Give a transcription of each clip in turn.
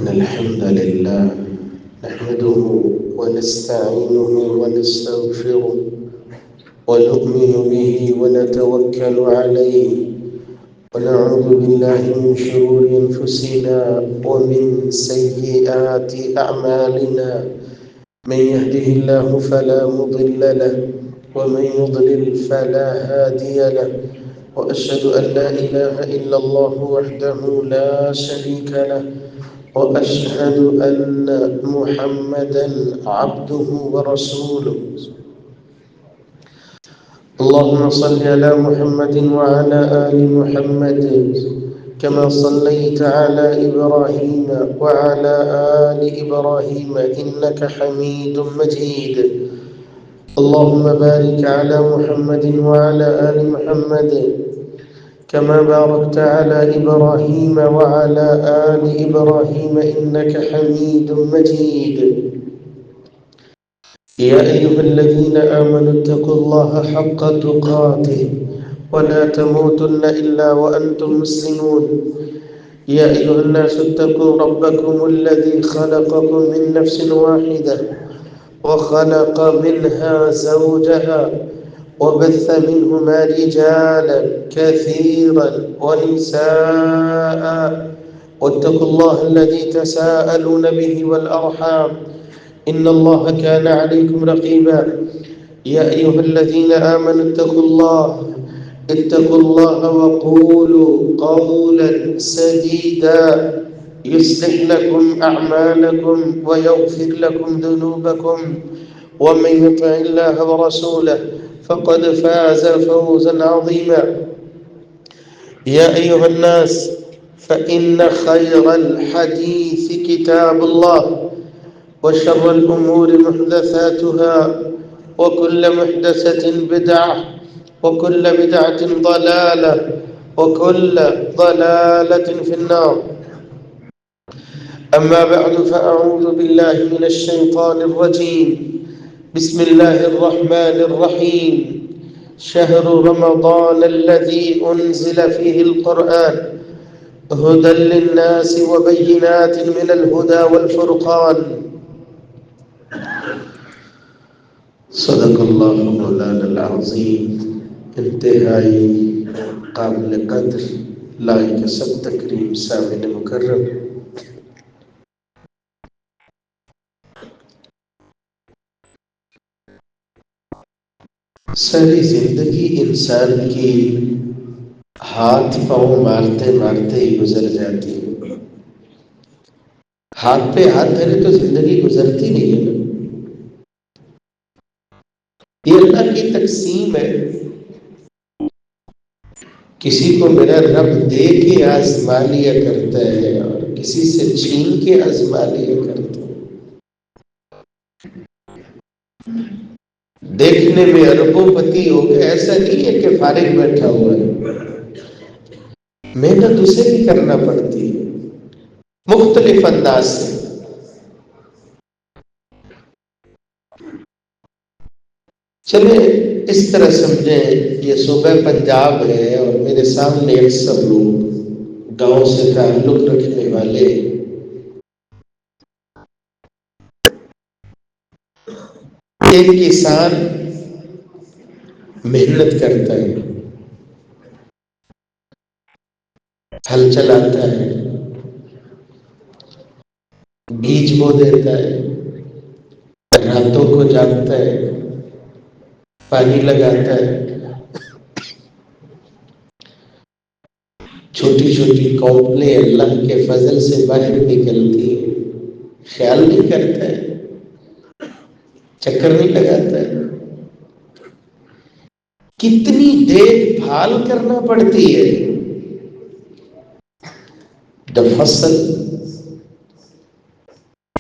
إن الحمد لله نحمده ونستعينه ونستغفره ونؤمن به ونتوكل عليه ونعوذ بالله من شرور أنفسنا ومن سيئات أعمالنا. من يهده الله فلا مضل له ومن يضلل فلا هادي له، وأشهد أن لا إله إلا الله وحده لا شريك له، وأشهد أن محمدا عبده ورسوله. اللهم صل على محمد وعلى آل محمد كما صليت على إبراهيم وعلى آل إبراهيم إنك حميد مجيد. اللهم بارك على محمد وعلى آل محمد كما باركت على إبراهيم وعلى آل إبراهيم إنك حميد مجيد. يا أيها الذين آمنوا اتقوا الله حق تقاته ولا تموتن إلا وأنتم مسلمون. يا أيها الناس اتقوا ربكم الذي خلقكم من نفس واحدة وخلق منها زوجها وبث منهما رجالا كثيرا ونساء، واتقوا الله الذي تساءلون به والأرحام إن الله كان عليكم رقيبا. يا أيها الذين آمنوا اتقوا الله وقولوا قولا سديدا يصلح لكم أعمالكم ويغفر لكم ذنوبكم، ومن يطع الله ورسوله فقد فاز فوزا عظيما. يا أيها الناس فإن خير الحديث كتاب الله، وشر الأمور محدثاتها، وكل محدثة بدعة، وكل بدعة ضلالة، وكل ضلالة في النار. أما بعد فأعوذ بالله من الشيطان الرجيم. بسم الله الرحمن الرحيم. شهر رمضان الذي أنزل فيه القرآن هدى للناس وبينات من الهدى والفرقان. صدق اللہ مولانا العظیم. انتہائی قابل قدر لائق سب تکریم سامعین مکرم، ساری زندگی انسان کی ہاتھ پاؤں مارتے مارتے ہی گزر جاتی ہے. ہاتھ پہ ہاتھ دھرے تو زندگی گزرتی نہیں ہے. یہ اللہ کی تقسیم ہے. کسی کو میرا رب دے کے آزما لیا کرتا ہے اور کسی سے چھین کے آزما لیا کرتا ہے. دیکھنے میں اربوں پتی ہو گیا، ایسا نہیں ہے کہ فارغ بیٹھا ہوا ہے. محنت اسے بھی کرنا پڑتی ہے مختلف انداز سے. چلے اس طرح سمجھیں یہ صوبہ پنجاب ہے اور میرے سامنے اکثر لوگ گاؤں سے تعلق رکھنے والے ایک کسان محنت کرتا ہے، ہل چلاتا ہے، بیج بو دیتا ہے، راتوں کو جاگتا ہے، پانی لگاتا ہے. چھوٹی چھوٹی قومیں اللہ کے فضل سے باہر نکلتی ہیں. خیال نہیں کرتا ہے، چکر نہیں لگاتا ہے. کتنی دیکھ بھال کرنا پڑتی ہے. جب فصل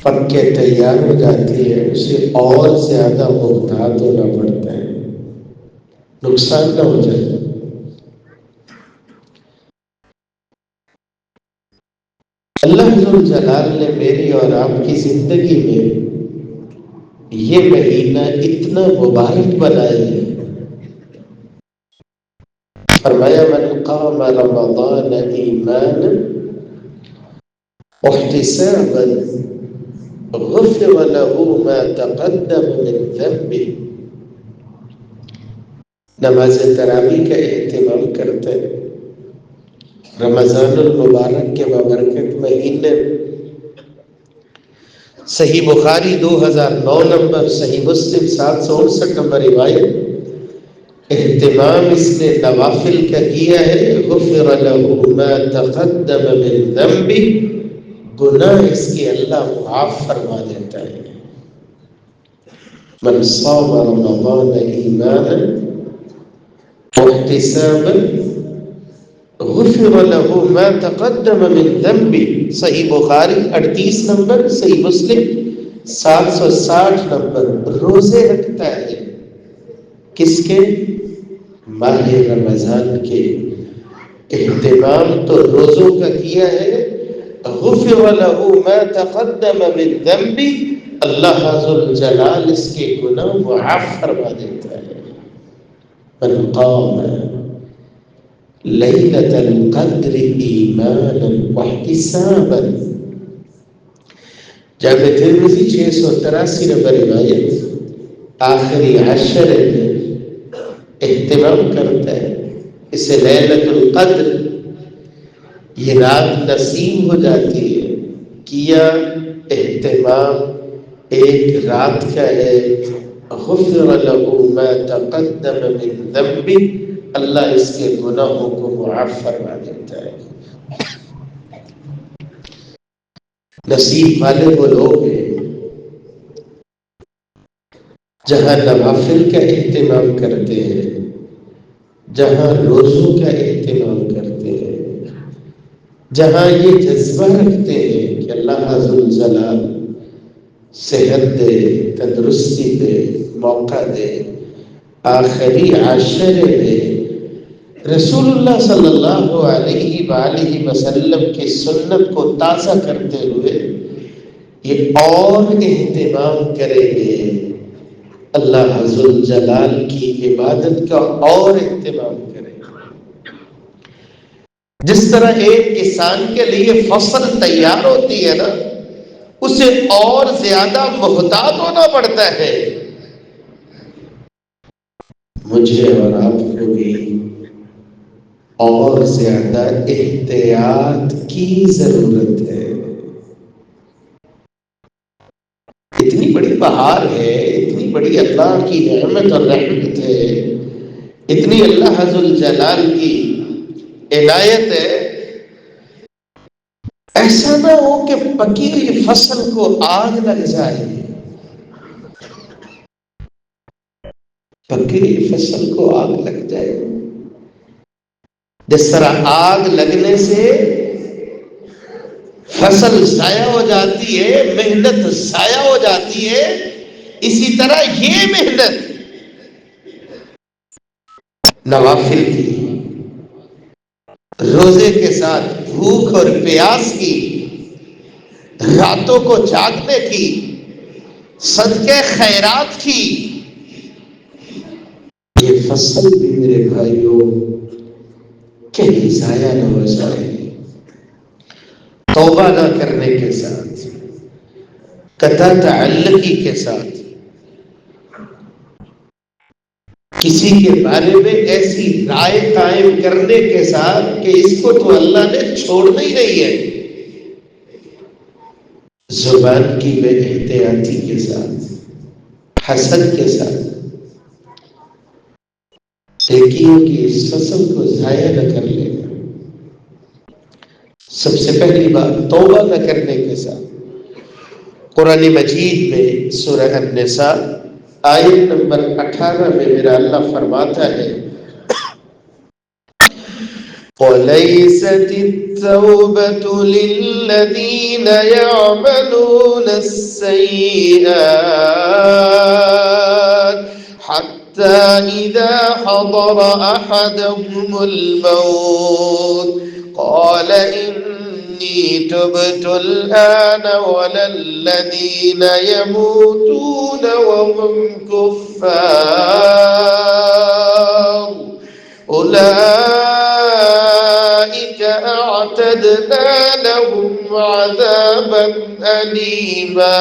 پک کے تیار ہو جاتی ہے اسے اور زیادہ محتاط ہونا پڑتا ہے نقصان نہ ہو جائے. اللہ ذو جلال نے میری اور آپ کی زندگی میں یہ مہینہ اتنا مبارک بنایا ہے. فرمایا من قام رمضان ایمانا واحتسابا غفر له ما تقدم من ذنبه. نماز تراویح کا اہتمام کرتے ہیں رمضان المبارک کے بابرکت مہینے. صحیح بخاری 2009 نمبر، صحیح مسلم 759 نمبر روایت. اہتمام اس نے نوافل کا کیا ہے. غفر له ما تقدم من ذنبه، گناہ اس کے اللہ معاف فرما دیتا ہے. من صام رمضان ایمانا واحتسابا غفر له ما تقدم من ذنبه. صحیح بخاری 38 نمبر، صحیح مسلم 760 نمبر. روزے رکھتا ہے کس کے؟ ماہ رمضان کے. اہتمام تو روزوں کا کیا ہے. غفر له ما تقدم من ذنبه، اللہ ذوالجلال اس کے گناہ معاف فرما دیتا ہے. من قام لیلۃ القدر ایمانا واحتسابا. جامع ترمذی 683 نمبر روایت. آخری عشرے میں اہتمام کرتا ہے. اسے لیلۃ القدر، یہ رات نصیب ہو جاتی ہے. کیا اہتمام ایک رات کا ہے. غفر له ما تقدم من ذنبه، اللہ اس کے گناہوں کو معاف فرما دیتا ہے. نصیب والے وہ لوگ ہیں جہاں نوافل کا اہتمام کرتے ہیں، جہاں روزوں کا اہتمام کرتے ہیں، جہاں یہ جذبہ رکھتے ہیں کہ اللہ ذوالجلال صحت دے، تندرستی دے، موقع دے. آخری عشرے میں رسول اللہ صلی اللہ علیہ وآلہ وسلم کی سنت کو تازہ کرتے ہوئے یہ اور اہتمام کریں گے. اللہ ذوالجلال کی عبادت کا اور اہتمام کریں گے. جس طرح ایک کسان کے لیے فصل تیار ہوتی ہے نا، اسے اور زیادہ محتاط ہونا پڑتا ہے. مجھے اور آپ کو بھی اور زیادہ احتیاط کی ضرورت ہے. اتنی بڑی بہار ہے، اتنی بڑی اللہ کی نعمت اور رحمت ہے، اتنی اللہ ذوالجلال کی عنایت ہے. ایسا نہ ہو کہ پکی ہوئی فصل کو آگ لگ جائے. پکی ہوئی فصل کو آگ لگ جائے. جس طرح آگ لگنے سے فصل ضائع ہو جاتی ہے، محنت ضائع ہو جاتی ہے، اسی طرح یہ محنت نوافل کی، روزے کے ساتھ بھوک اور پیاس کی، راتوں کو جاگنے کی، صدقے خیرات کی، یہ فصل بھی میرے بھائیوں کہیں ضائع نہ ہو جائے. توبہ نہ کرنے کے ساتھ، قطع تعلقی کے ساتھ، کسی کے بارے میں ایسی رائے قائم کرنے کے ساتھ کہ اس کو تو اللہ نے چھوڑنا ہی نہیں ہے. زبان کی بے احتیاطی کے ساتھ، حسد کے ساتھ، نیکیوں کی اس فصل کو ضائع نہ کر لینا. سب سے پہلی بات توبہ نہ کرنے کے ساتھ. قرآن مجید میں سورہ النساء آیت نمبر 18 میں میرا اللہ فرماتا ہے وَلَيْسَتِ التَّوْبَةُ لِلَّذِينَ يَعْمَلُونَ السَّيِّئَاتِ حَتَّى إِذَا حَضَرَ أَحَدَهُمُ الْمَوْتُ قال إني تبت الآن ولا الذين يموتون وهم كفار أولئك أعتدنا وأعتدنا لهم عذابا أليما.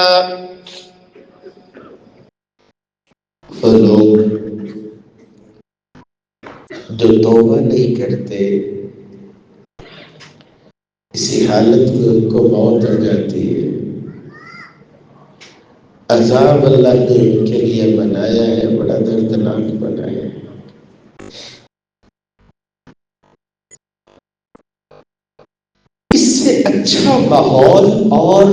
وہ لوگ جو توبہ نہیں کرتے، اسی حالت میں ان کو موت آ جاتی ہے، عذاب اللہ نے ان کے لیے بنایا ہے، بڑا دردناک بنایا ہے۔ اس سے اچھا ماحول اور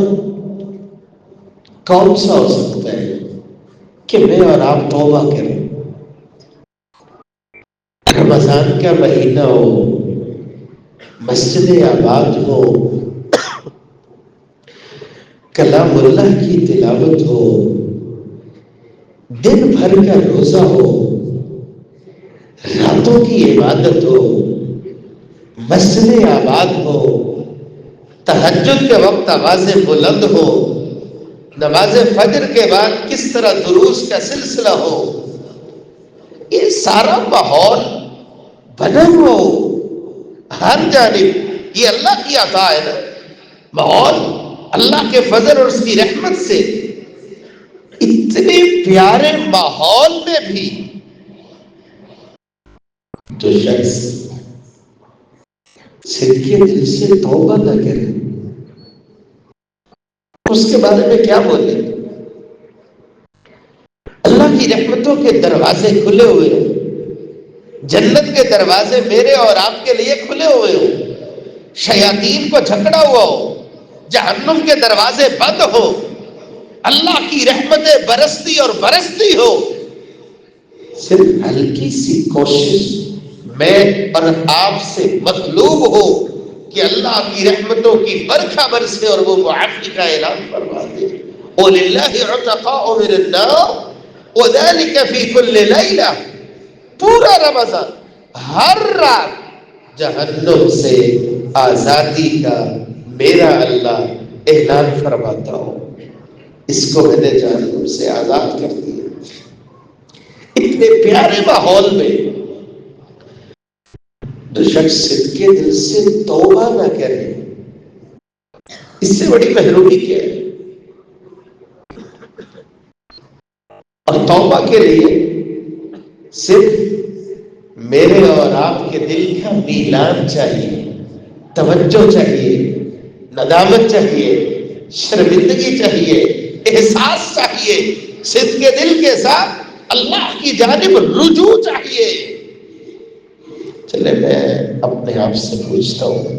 کون سا ہو سکتا ہے کہ میں اور آپ توبہ کریں؟ رمضان کا مہینہ ہو، مسجد آباد ہو، کلام اللہ کی تلاوت ہو، دن بھر کا روزہ ہو، راتوں کی عبادت ہو، مسجد آباد ہو، تہجد کے وقت آوازیں بلند ہو، نماز فجر کے بعد کس طرح دروس کا سلسلہ ہو، یہ سارا ماحول بنا ہوا ہو ہر جانب، یہ اللہ کی عطا ہے نا۔ ماحول اللہ کے فضل اور اس کی رحمت سے، اتنے پیارے ماحول میں بھی جو شخص صدقے دل سے توبہ نہ کرے، اس کے بارے میں کیا بولے؟ اللہ کی رحمتوں کے دروازے کھلے ہوئے ہوں، جنت کے دروازے میرے اور آپ کے لیے کھلے ہوئے ہوں، شیاطین کو جھگڑا ہوا ہو، جہنم کے دروازے بند ہو، اللہ کی رحمتیں برستی اور برستی ہو، صرف ہلکی سی کوشش میں اور آپ سے مطلوب ہو کہ اللہ کی رحمتوں کی برکھا برسے اور وہ معافی کا اعلان فرما دے۔ وَلِلَّهِ عُتَقَاءُ مِنَ النَّارِ وَذَلِكَ فِي كُلِّ لَيْلَةٍ، پورا رمضان ہر رات جہنم سے آزادی کا میرا اللہ اعلان فرماتا ہوں، اس کو میں نے جہنم سے آزاد کر دیا۔ اتنے پیارے ماحول میں جو شخص صدقے دل سے توبہ نہ کرے، اس سے بڑی محرومی کیا ہے؟ اور توبہ کے لیے صرف میرے اور آپ کے دل کا میلان چاہیے، توجہ چاہیے، ندامت چاہیے، شرمندگی چاہیے، احساس چاہیے، صدق کے دل کے ساتھ اللہ کی جانب رجوع چاہیے۔ چلے میں اپنے آپ سے پوچھتا ہوں،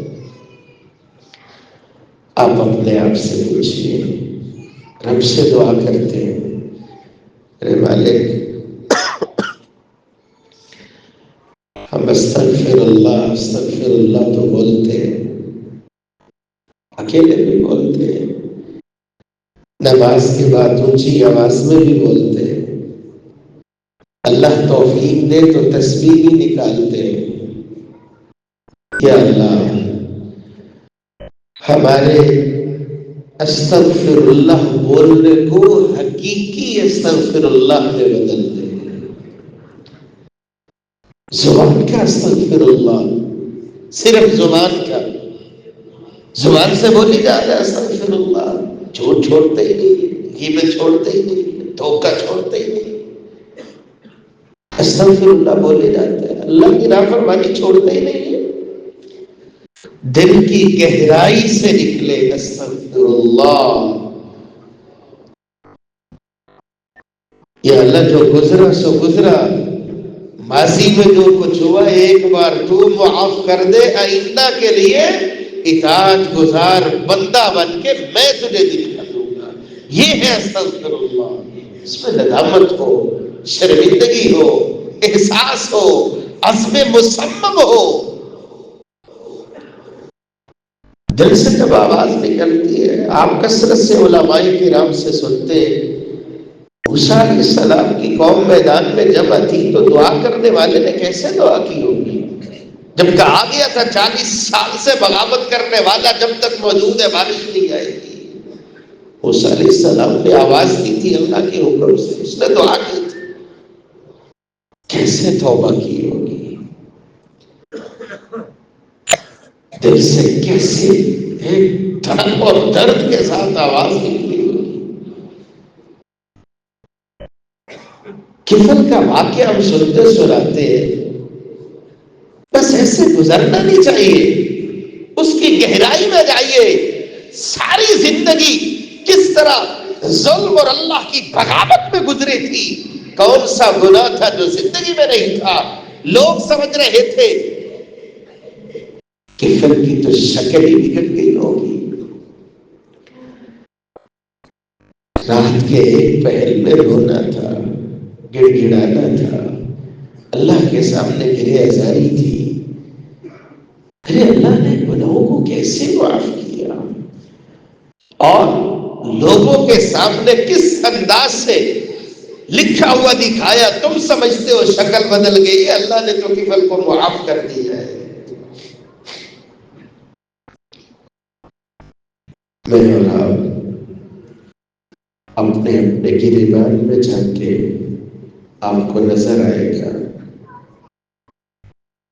آپ اپنے آپ سے پوچھئے، رب سے دعا کرتے ہیں، اے مالک ہم استغفر اللہ تو بولتے ہیں، اکیلے بھی بولتے ہیں، نماز کے بعد اونچی آواز میں بھی بولتے ہیں، اللہ توفیق دے تو تسبیح بھی نکالتے ہیں۔ یا اللہ ہمارے استغفر اللہ بولنے کو حقیقی استغفر اللہ میں بدل دے۔ زبان کا استغفر اللہ، صرف زبان کا، زبان سے بولی جا رہا ہے استغفر اللہ، جھوٹ چھوڑتے ہی نہیں، غیبت چھوڑتے ہی نہیں، دھوکہ چھوڑتے ہی نہیں، استغفر اللہ بولے جاتے ہیں، اللہ کی نافرمانی چھوڑتے ہی نہیں ہے، دل کی گہرائی سے نکلے استغفر اللہ۔ یا اللہ جو گزرا سو گزرا، ماضی میں جو کچھ ہوا ایک بار تو معاف کر دے، آئندہ کے لیے اطاعت گزار بندہ بن کے میں تجھے دکھا دوں گا۔ یہ ہے استغفر اللہ، اس میں ندامت ہو، شرمندگی ہو، احساس ہو، عزم مصمم ہو۔ دل سے جب آواز نکلتی ہے، آپ کثرت سے علماء کرام سے سنتے ہیں، موسیٰ علیہ السلام کی قوم میدان میں جمع تھی تو دعا کرنے والے نے کیسے دعا کی ہوگی؟ جب کہا گیا تھا 40 سال سے بغاوت کرنے والا جب تک موجود ہے بارش نہیں آئے گی، موسیٰ علیہ السلام نے آواز دی تھی اللہ کے حکم سے، اس نے دعا کی تھی، کیسے توبہ کی ہوگی؟ دل سے کیسے ایک دھڑک اور درد کے ساتھ آواز نکلی ہوگی. کفن کا واقعہ ہم سنتے سناتے ہیں، بس ایسے گزرنا نہیں چاہیے. اس کی گہرائی میں جائیے. ساری زندگی کس طرح ظلم اور اللہ کی بغاوت میں گزری تھی. کون سا گناہ تھا جو زندگی میں نہیں تھا؟ لوگ سمجھ رہے تھے کفن کی تو شکل ہی بگڑ گئی ہوگی. رات کے ایک پہر میں رونا تھا، گڑ گڑانا تھا، اللہ کے سامنے گرے ازاری تھی. ارے اللہ نے گناہوں کو کیسے معاف کیا، اور لوگوں کے سامنے کس انداز سے لکھا ہوا دکھایا. تم سمجھتے ہو شکل بدل گئی ہے، اللہ نے تو کفن کو معاف کر دیا ہے. میں اور آپ اپنے اپنے گریبان میں جھانک کے آپ کو نظر آئے گا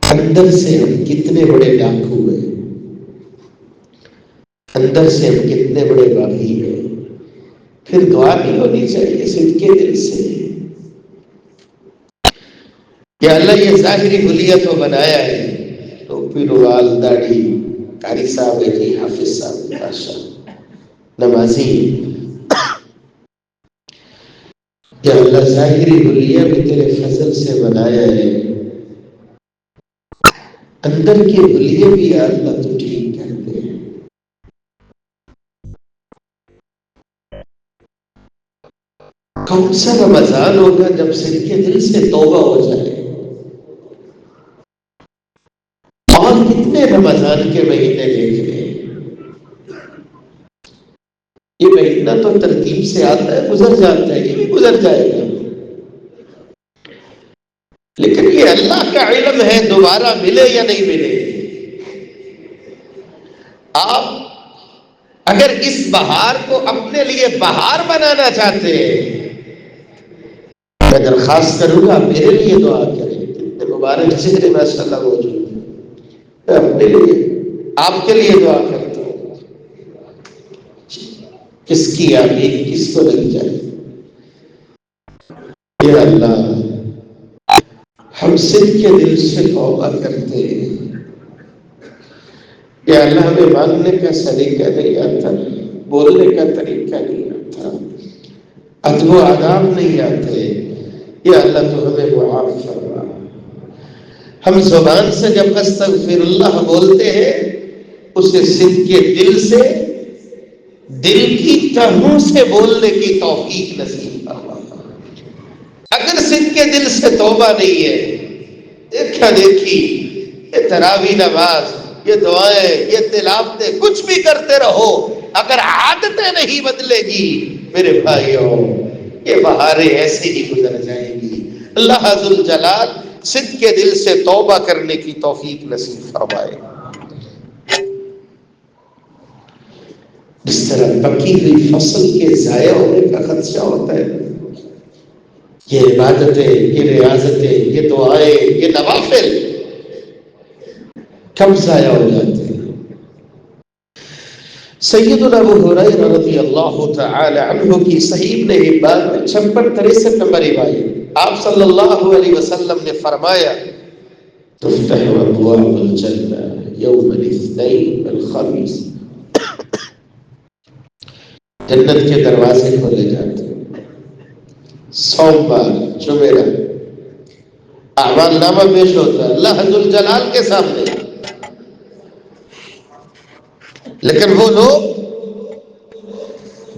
اندر سے ہم کتنے بڑے ڈاکو ہیں، اندر سے ہم کتنے بڑے باغی ہیں. پھر دعا نہیں ہونی چاہیے صدق کے دل سے کہ اللہ یہ ظاہری حلیہ تو بنایا ہے، ٹوپی روال داڑھی، قاری صاحب ہے جی، حافظ صاحب ماشاء نمازی. کہ اللہ ظاہری حلیہ بھی تیرے فضل سے بنایا ہے، اندر کے حلیے بھی یا اللہ تو ٹھیک کر دے. کون سا رمضان ہوگا جب صدق کے دل سے توبہ ہو جائے. اور کتنے رمضان کے مہینے دیکھ رہے ہیں. یہ مہینہ تو ترتیب سے آتا ہے، گزر جاتا ہے، یہ بھی گزر جائے گا. لیکن یہ اللہ کا علم ہے دوبارہ ملے یا نہیں ملے. آپ اگر اس بہار کو اپنے لیے بہار بنانا چاہتے ہیں، میں درخواست کروں گا میرے لیے دعا کریں. کتنے مبارک چہرے ماشاء اللہ موجود ہیں. میں اپنے لیے آپ کے لیے دعا کرتا ہوں. کس کی آمین کس کو لگ جائے. یا اللہ ہم صدق کے دل سے توبہ کرتے ہیں. یا اللہ ہمیں ماننے کا سلیقہ نہیں آتا، بولنے کا طریقہ نہیں آتا، ادب و آداب نہیں آتے. یا اللہ تو ہمیں معاف فرما. ہم زبان سے جب استغفر اللہ بولتے ہیں اسے صدق کے دل سے، دل کی تہوں سے بولنے کی توفیق نصیب فرما. اگر صدق کے دل سے توبہ نہیں ہے، دیکھا دیکھی، یہ تراویح نماز، یہ دعائیں، یہ تلاوتیں کچھ بھی کرتے رہو، اگر عادتیں نہیں بدلے گی میرے بھائیوں، یہ بہاریں ایسے ہی گزر جائیں گی. اللہ ذو الجلال صدق کے دل سے توبہ کرنے کی توفیق نصیب فرمائے. اس طرح پکی ہوئی فصل کے ضائع ہونے کا خدشہ ہوتا ہے. یہ عبادتیں، یہ ریاضتیں، یہ دعائیں، یہ نوافل کب ضائع ہو جاتے ہیں. سیدنا ابو ہریرہ رضی اللہ تعالی عنہ کی صحیح ابن حبان میں 56-63 نمبر روایت، آپ صلی اللہ علیہ وسلم نے فرمایا تفتح ابواب الجنہ یوم الاثنین والخمیس. جنت کے دروازے کھولے جاتے ہیں سوموار، جمعرات، اعمال نامہ پیش ہوتا ہے اللہ ذو الجلال کے سامنے. لیکن وہ لوگ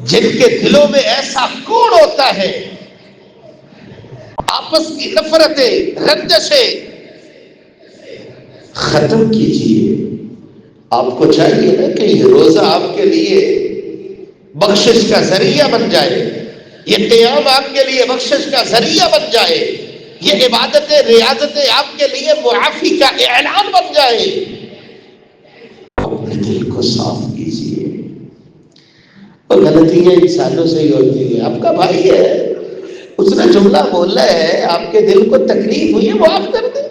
جن کے دلوں میں ایسا کوڑ ہوتا ہے، آپس کی نفرتیں، رنجشیں، ختم کیجیے. آپ کو چاہیے نا کہ یہ روزہ آپ کے لیے بخشش کا ذریعہ بن جائے، یہ قیام آپ کے لیے بخشش کا ذریعہ بن جائے، یہ عبادتیں ریاضتیں آپ کے لیے معافی کا اعلان بن جائے. اپنے دل کو صاف کیجیے. اور غلطیاں انسانوں سے ہی ہوتی ہیں. آپ کا بھائی ہے، اس نے جملہ بولا ہے، آپ کے دل کو تکلیف ہوئی ہے، معاف کر دیں.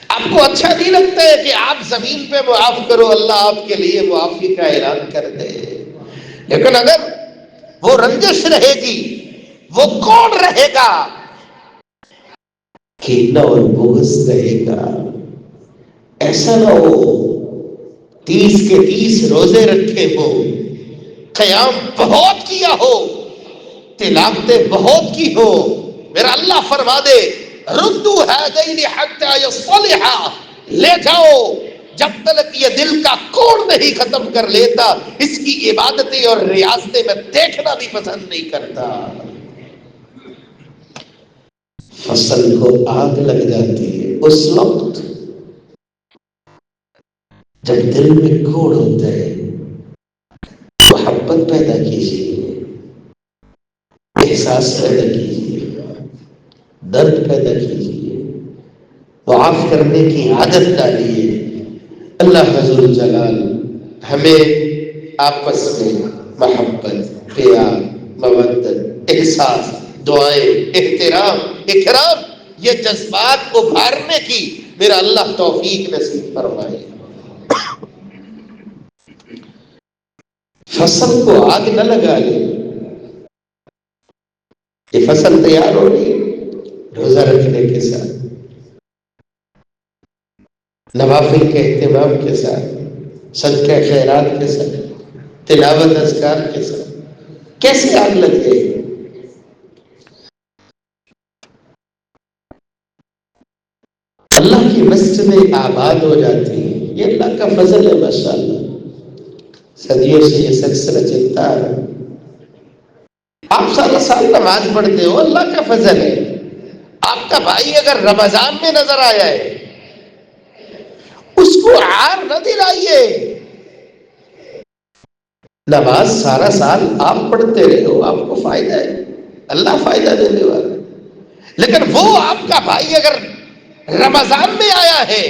آپ آپ کو اچھا نہیں لگتا ہے کہ آپ زمین پہ معاف کرو، اللہ آپ کے لیے معافی کا اعلان کر دے، لیکن اگر وہ رنجش رہے گی، وہ کون رہے گا، کینہ اور بغض رہے گا. ایسا نہ ہو 30 کے 30 روزے رکھے ہو، قیام بہت کیا ہو، تلاوتیں بہت کی ہو، میرا اللہ فرما دے ردو ہذین حتی یصلحا، لے جاؤ جب تک یہ دل کا کوڑ نہیں ختم کر لیتا، اس کی عبادتیں اور ریاستیں میں دیکھنا بھی پسند نہیں کرتا. فصل کو آگ لگ جاتی ہے اس وقت جب دل میں کوڑ ہوتا ہے. محبت پیدا کیجیے، احساس پیدا کیجیے، درد پیدا کیجیے، معاف کرنے کی عادت ڈالیے. اللہ حضور جلال ہمیں آپس میں محبت، پیار، مودت، احساس، دعائیں، احترام، اکرام، یہ جذبات ابھارنے کی میرا اللہ توفیق نصیب فرمائے. فصل کو آگ نہ لگا لے. یہ فصل تیار ہو رہی ہے روزہ رکھنے کے ساتھ، نوافل کے اہتمام کے ساتھ، صدقہ خیرات کے ساتھ، تلاوت اذکار کے ساتھ. کیسے آگ لگ گئی؟ اللہ کی مسجدیں آباد ہو جاتی ہیں، یہ اللہ کا فضل ہے ماشاءاللہ. صدیوں سے یہ سلسلہ چلتا ہے. آپ سارا سال نماز پڑھتے ہو، اللہ کا فضل ہے. آپ کا بھائی اگر رمضان میں نظر آیا ہے، اس کو عار نہ دلائیے. نماز سارا سال آپ پڑھتے رہے ہو، آپ کو فائدہ ہے، اللہ فائدہ دینے والا. لیکن وہ آپ کا بھائی اگر رمضان میں آیا ہے،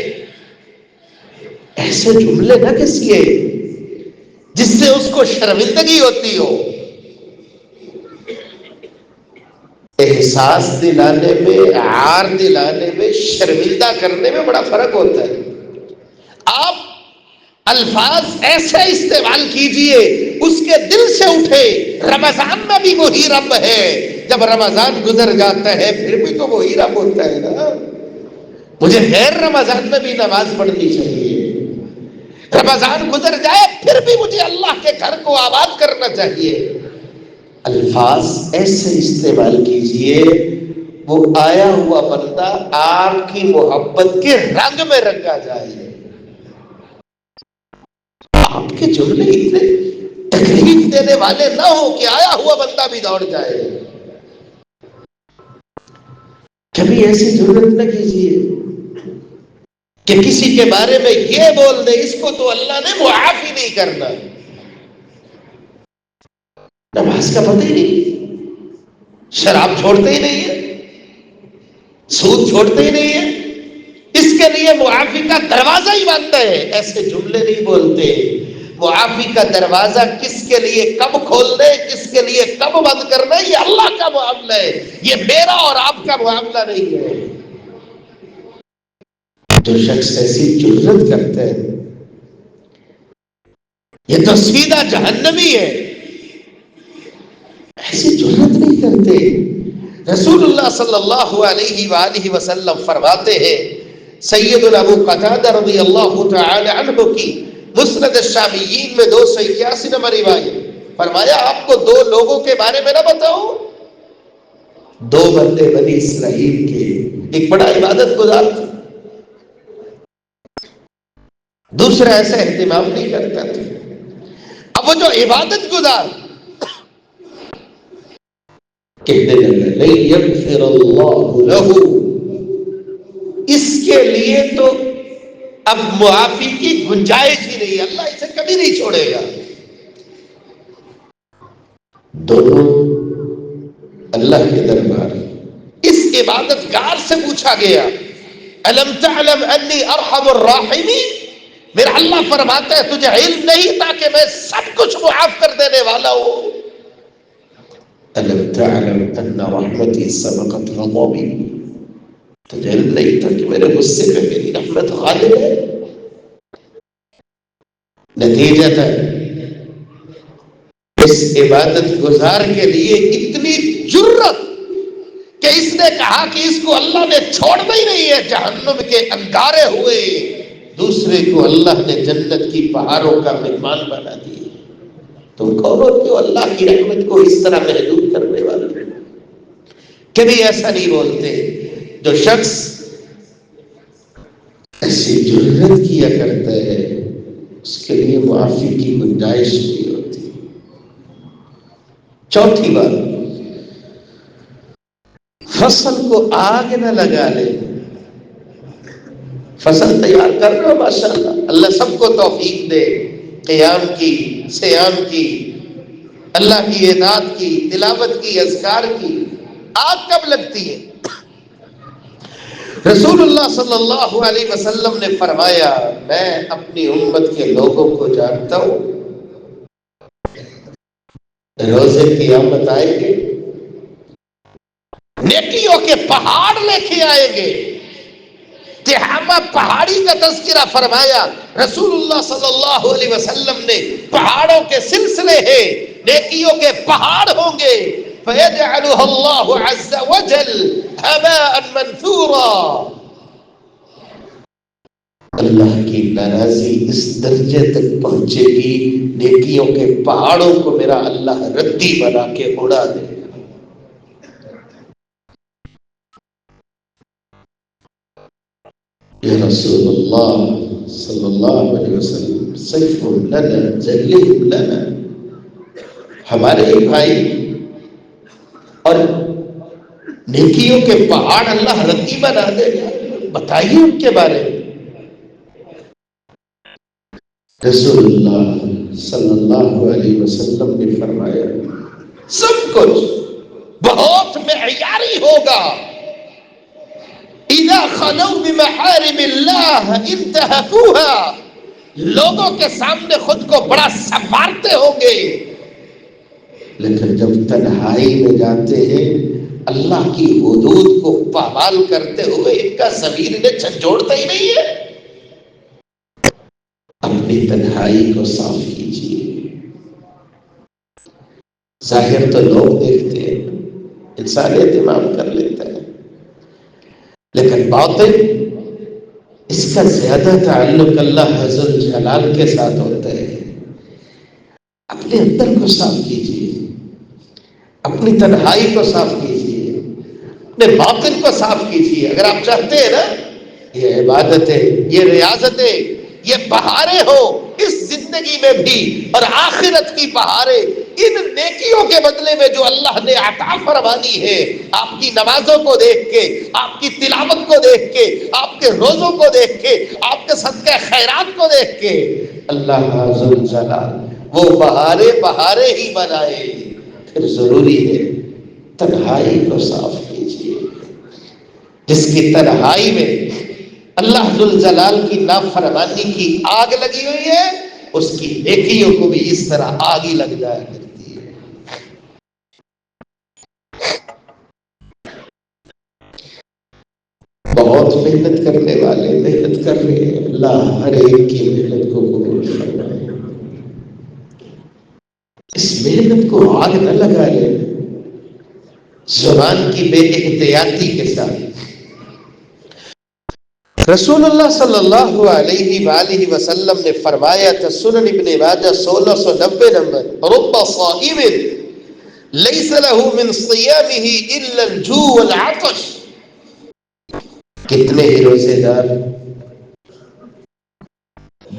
ایسے جملے نہ کسیے جس سے اس کو شرمندگی ہوتی ہو. احساس دلانے میں، عار دلانے میں، شرمندہ کرنے میں بڑا فرق ہوتا ہے. آپ الفاظ ایسے استعمال کیجئے اس کے دل سے اٹھے. رمضان میں بھی وہی رب ہے، جب رمضان گزر جاتا ہے پھر بھی تو وہی رب ہوتا ہے نا. مجھے غیر رمضان میں بھی نماز پڑھنی چاہیے. رمضان گزر جائے پھر بھی مجھے اللہ کے گھر کو آباد کرنا چاہیے. الفاظ ایسے استعمال کیجئے وہ آیا ہوا بندہ آپ کی محبت کے رنگ میں رنگا جائے. آپ کے جملے اتنے تکلیف دینے والے نہ ہو کہ آیا ہوا بندہ بھی دوڑ جائے. کبھی ایسی ضرورت نہ کیجیے کہ کسی کے بارے میں یہ بول دے اس کو تو اللہ نے معاف ہی نہیں کرنا. نماز کا پتہ ہی نہیں، شراب چھوڑتے ہی نہیں ہے، سود چھوڑتے ہی نہیں ہے، اس کے لیے معافی کا دروازہ ہی بند ہے. ایسے جملے نہیں بولتے. معافی کا دروازہ کس کے لیے کب کھولنا ہے، کس کے لیے کب بند کرنا ہے، یہ اللہ کا معاملہ ہے، یہ میرا اور آپ کا معاملہ نہیں ہے. جو شخص ایسی جرت کرتا ہے یہ تو سیدھا جہنمی ہے. ایسی جرت نہیں کرتے. رسول اللہ صلی اللہ علیہ وآلہ وسلم فرماتے ہیں، سیدنا ابو قتادہ رضی اللہ تعالی عنہ کی مسند الشامیین میں 281 نمبر روایت، فرمایا آپ کو دو لوگوں کے بارے میں نہ بتاؤں؟ دو بندے بنی اسرائیل کے، ایک بڑا عبادت گزار تھا، دوسرا ایسا اہتمام نہیں کرتا تھا. اب وہ جو عبادت گزار کہنے لگا لن یغفر اللہ لہ، اس کے لیے تو اب معافی کی گنجائش ہی نہیں، اللہ اسے کبھی نہیں چھوڑے گا. دونوں اللہ کے دربار اس عبادت گار سے پوچھا گیا، الم تعلم انی ارحم الراحمین، میرا اللہ فرماتا ہے تجھے علم نہیں تھا کہ میں سب کچھ معاف کر دینے والا ہوں. الم تعلم ان رحمتی سبقت غضبی، تجھے علم نہیں تھا کہ میرے غصے پہ میری رحمت غالب ہے؟ نتیجتاً اس عبادت گزار کے لیے اتنی جرت کہ اس نے کہا کہ اس کو اللہ نے چھوڑنا ہی نہیں ہے، جہنم کے انگارے ہوئے دوسرے کو اللہ نے جنت کی پہاڑوں کا مہمان بنا دیا۔ تم کون ہوتے ہو اللہ کی رحمت کو اس طرح محدود کرنے والے؟ کبھی ایسا نہیں بولتے۔ جو شخص ایسی جرت کیا کرتا ہے اس کے لیے معافی کی گنجائش نہیں ہوتی۔ چوتھی بات، فصل کو آگ نہ لگا لے۔ فصل تیار کر رہے ہو ماشاءاللہ، اللہ سب کو توفیق دے، قیام کی، صیام کی، اللہ کی اطاعت کی، تلاوت کی، اذکار کی۔ آگ کب لگتی ہے؟ رسول اللہ صلی اللہ علیہ وسلم نے فرمایا، میں اپنی امت کے لوگوں کو جانتا ہوں، روزے قیامت آئیں گے، نیکیوں کے پہاڑ لے کے آئیں گے۔ تہامہ پہاڑی کا تذکرہ فرمایا رسول اللہ صلی اللہ علیہ وسلم نے۔ پہاڑوں کے سلسلے ہیں، نیکیوں کے پہاڑ ہوں گے۔ فَيَجْعَلُهَا اللَّهُ عَزَّ وَجَلَّ هَبَاءً مَنْثُورًا۔ اللہ کی ناراضی اس درجے تک پہنچے گی، نیکیوں کے پہاڑوں کو میرا اللہ ردی بنا کے اڑا دے گا۔ یا رسول اللہ صلی اللہ علیہ وسلم، سیف لنا جلیل لنا، ہمارے ہی بھائی، اور نیکیوں کے پہاڑ اللہ ردی بنا دے گا، بتائیے ان کے بارے میں۔ رسول اللہ صلی اللہ علیہ وسلم نے فرمایا، سب کچھ بہت معیاری ہوگا، اذا خلوا بمحارم اللہ انتہکوها، لوگوں کے سامنے خود کو بڑا سنوارتے ہوں گے، لیکن جب تنہائی میں جاتے ہیں اللہ کی حدود کو پامال کرتے ہوئے ان کا ضمیر انہیں جھنجھوڑتا ہی نہیں ہے۔ اپنی تنہائی کو صاف کیجیے۔ ظاہر تو لوگ دیکھتے ہیں، انسان اہتمام کر لیتا ہے، لیکن باطن اس کا زیادہ تعلق اللہ عز و جلال کے ساتھ ہوتا ہے۔ اپنے اندر کو صاف کیجیے، اپنی تنہائی کو صاف کیجیے، اپنے باطن کو صاف کیجیے۔ اگر آپ چاہتے ہیں نا یہ عبادتیں، یہ ریاضتیں، یہ بہاریں ہو اس زندگی میں بھی اور آخرت کی بہاریں، ان نیکیوں کے بدلے میں جو اللہ نے عطا فرمانی ہے، آپ کی نمازوں کو دیکھ کے، آپ کی تلاوت کو دیکھ کے، آپ کے روزوں کو دیکھ کے، آپ کے صدقہ خیرات کو دیکھ کے، اللہ ذو الجلال وہ بہاریں ہی بنائے۔ پھر ضروری ہے تنہائی کو صاف کیجیے۔ جس کی تنہائی میں اللہ ذوالجلال کی نافرمانی کی آگ لگی ہوئی ہے، اس کی نیکیوں کو بھی اس طرح آگ ہی لگ جایا کرتی ہے۔ بہت محنت کرنے والے محنت کر رہے ہیں، اللہ ہر ایک کی محنت کو قبول فرمائے۔ اس محنت کو آگ نہ لگا لے زبان کی بے احتیاطی کے ساتھ۔ رسول اللہ صلی اللہ علیہ وآلہ وسلم نے فرمایا تھا، سنن ابن ماجہ 1690 نمبر، رب صائم لیس له من صیامہ الا الجوع والعطش، کتنے ہی روزے دار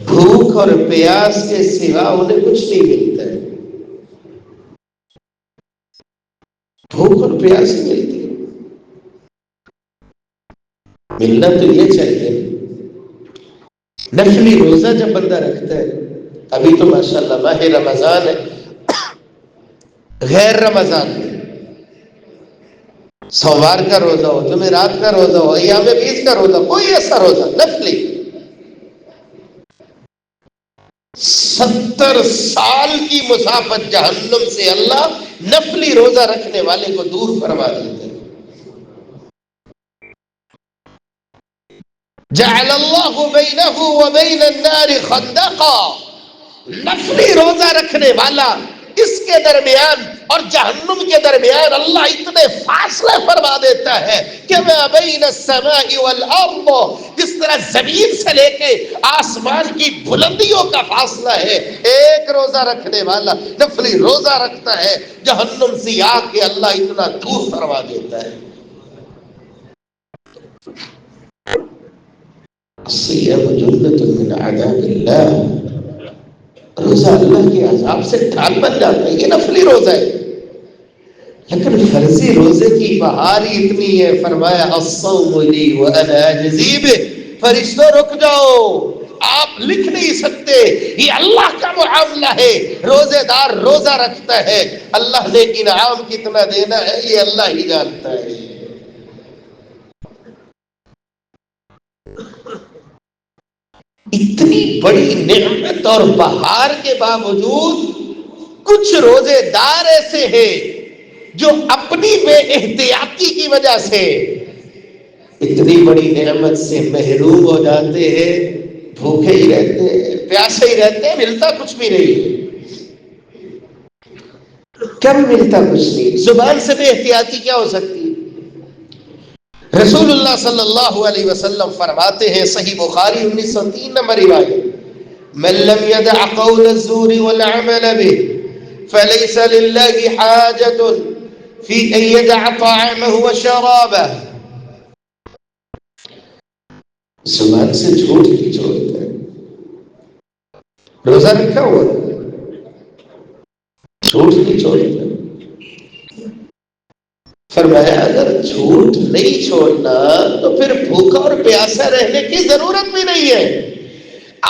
بھوک اور پیاس کے سوا انہیں کچھ نہیں ملتا ہے، بھوک اور پیاس ہی ملتی ہے۔ ملنا تو یہ چاہیے، نفلی روزہ جب بندہ رکھتا ہے، ابھی تو ماشاءاللہ ماہ رمضان ہے، غیر رمضان ہے، سوموار کا روزہ ہو، جمعرات کا روزہ ہو، ایام بیس کا روزہ، کوئی ایسا روزہ نفلی 70 سال کی مسافت جہنم سے اللہ نفلی روزہ رکھنے والے کو دور فرما دیتے ہیں۔ جعل اللہ بینہ وبین النار خندقا، نفلی روزہ رکھنے والا، اس کے درمیان اور جہنم کے درمیان اللہ اتنے فاصلے فرما دیتا ہے کہ ما بین السماء والارض، جس طرح زمین سے لے کے آسمان کی بلندیوں کا فاصلہ ہے، ایک روزہ رکھنے والا نفلی روزہ رکھتا ہے، جہنم سے آگ کے اللہ اتنا دور فرما دیتا ہے۔ الصيام جنة من عذاب اللہ، روزہ اللہ کے عذاب سے ڈھال بن جاتا ہے۔ یہ نفلی روزہ ہے، لیکن فرضی روزے کی بہار ہی اتنی ہے، فرمایا الصوم لی وانا اجزی بہ، فرشتوں رک جاؤ، آپ لکھ نہیں سکتے، یہ اللہ کا معاملہ ہے۔ روزے دار روزہ رکھتا ہے، اللہ نے انعام کتنا دینا ہے یہ اللہ ہی جانتا ہے۔ اتنی بڑی نعمت اور بہار کے باوجود کچھ روزے دار ایسے ہیں جو اپنی بے احتیاطی کی وجہ سے اتنی بڑی نعمت سے محروم ہو جاتے ہیں، بھوکے ہی رہتے ہیں، پیاسے ہی رہتے ہیں، ملتا کچھ بھی نہیں۔ کم ملتا کچھ نہیں، زبان سے بے احتیاطی کیا ہو سکتی؟ رسول اللہ صلی اللہ علیہ وسلم فرماتے ہیں، صحیح بخاری 1903 نمبر روایت، من لم يدع قول الزور والعمل به فليس لله حاجة في ان يدع طعامه وشرابه۔ زبان سے جھوٹ کی چھوڑتا ہے، روزہ رکھا ہوا جھوٹ کی چھوڑتا ہے۔ فرمایا اگر جھوٹ نہیں چھوڑنا تو پھر بھوکا اور پیاسا رہنے کی ضرورت بھی نہیں ہے۔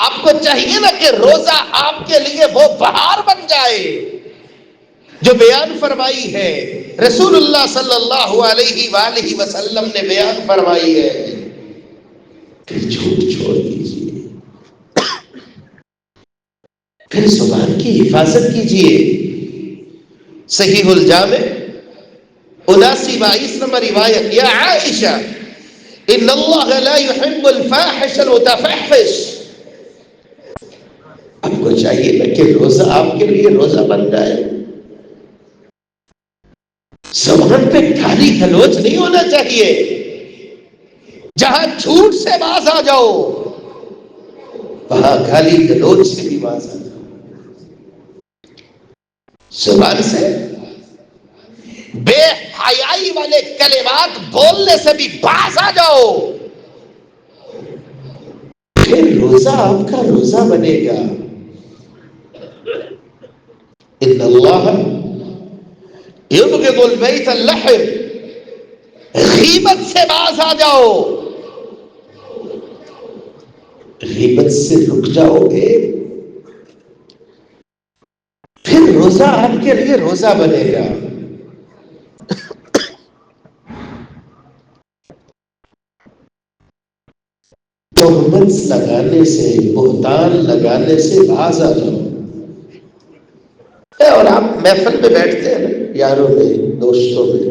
آپ کو چاہیے نا کہ روزہ آپ کے لیے وہ بہار بن جائے جو بیان فرمائی ہے رسول اللہ صلی اللہ علیہ وآلہ وسلم نے بیان فرمائی ہے کہ جھوٹ چھوڑ دیجیے، پھر زبان کی حفاظت کیجیے۔ صحیح الجامع 79-22 نمبر روایت، یا عائشہ ان اللہ لا يحب الفاحش المتفحش۔ آپ کو چاہیے نا کہ روزہ آپ کے لیے روزہ بن جائے، زبان پہ گالی گلوچ نہیں ہونا چاہیے، جہاں جھوٹ سے باز آ جاؤ وہاں گالی گلوچ سے بھی باز آ جاؤ، زبان سے بے حیائی والے کلمات بولنے سے بھی باز آ جاؤ، پھر روزہ آپ کا روزہ بنے گا۔ ان اللہ یبغض البیت اللحم، غیبت سے باز آ جاؤ، غیبت سے رک جاؤ گے پھر روزہ آپ کے لیے روزہ بنے گا۔ تہمت لگانے سے، بہتان لگانے سے باز آ جاؤ۔ اور آپ محفل میں بیٹھتے ہیں نا، یاروں میں، دوستوں میں،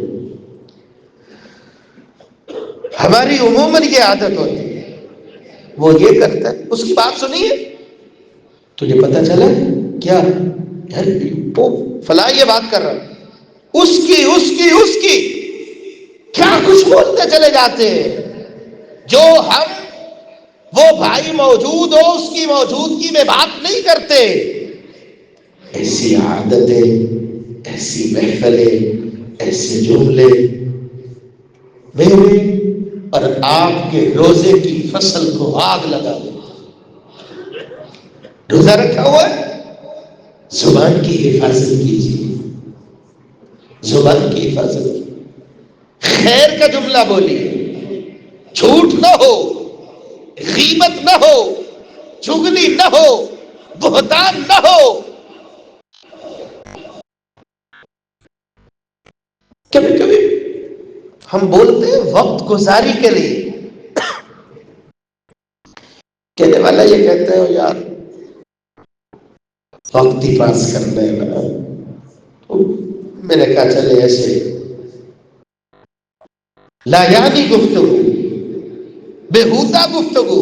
ہماری عموماً یہ عادت ہوتی ہے، وہ یہ کرتا ہے، اس کی بات سنیے، تجھے پتا چلا کیا یار وہ فلاں یہ بات کر رہا، اس کی کیا کچھ بولتے چلے جاتے ہیں، جو ہم وہ بھائی موجود ہو اس کی موجودگی میں بات نہیں کرتے۔ ایسی عادتیں، ایسی محفلیں، ایسے جملے میرے اور آپ کے روزے کی فصل کو آگ لگا دیں۔ روزہ رکھا ہوا ہے، زبان کی حفاظت کیجیے، زبان کی حفاظت کیجیے، خیر کا جملہ بولیے، جھوٹ نہ ہو، غیبت نہ ہو، چغلی نہ ہو، بہتان نہ ہو۔ کبھی کبھی ہم بولتے ہیں وقت گزاری کے لیے، کہنے والا یہ کہتے ہو یار وقت ہی پاس کرنا ہے نا، میں نے کہا چلے ایسے لا یعنی گفتگو، بےہودہ گفتگو۔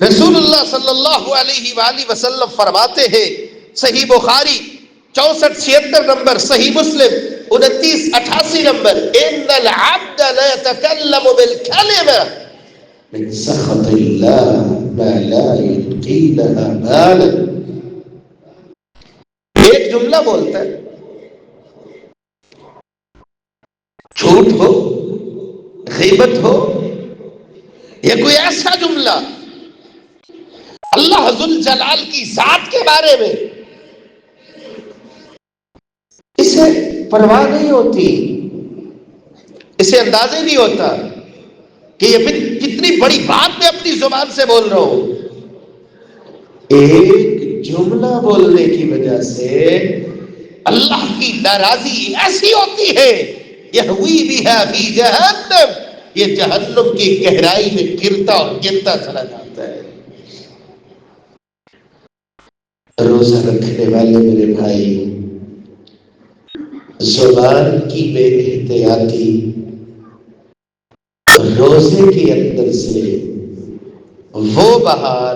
رسول اللہ صلی اللہ علیہ وآلہ وسلم فرماتے ہیں، صحیح بخاری 64-76 نمبر، صحیح مسلم 29-88 نمبر، ان العبد لا يتكلم بالكلمة من سخط الله ما لا يلقي لها بالا۔ ایک جملہ بولتا ہے، جھوٹ ہو، غیبت ہو، یا کوئی ایسا جملہ اللہ ذو الجلال کی ذات کے بارے میں، اسے پرواہ نہیں ہوتی، اسے اندازے نہیں ہوتا کہ یہ کتنی بڑی بات میں اپنی زبان سے بول رہا ہوں۔ ایک جملہ بولنے کی وجہ سے اللہ کی ناراضی ایسی ہوتی ہے، یہوی بہا فی جہنم، یہ جہنم کی گہرائی میں گرتا اور گرتا چلا جاتا ہے۔ روزہ رکھنے والے میرے بھائی، زبان کی بے احتیاطی روزے کے اندر سے وہ بہار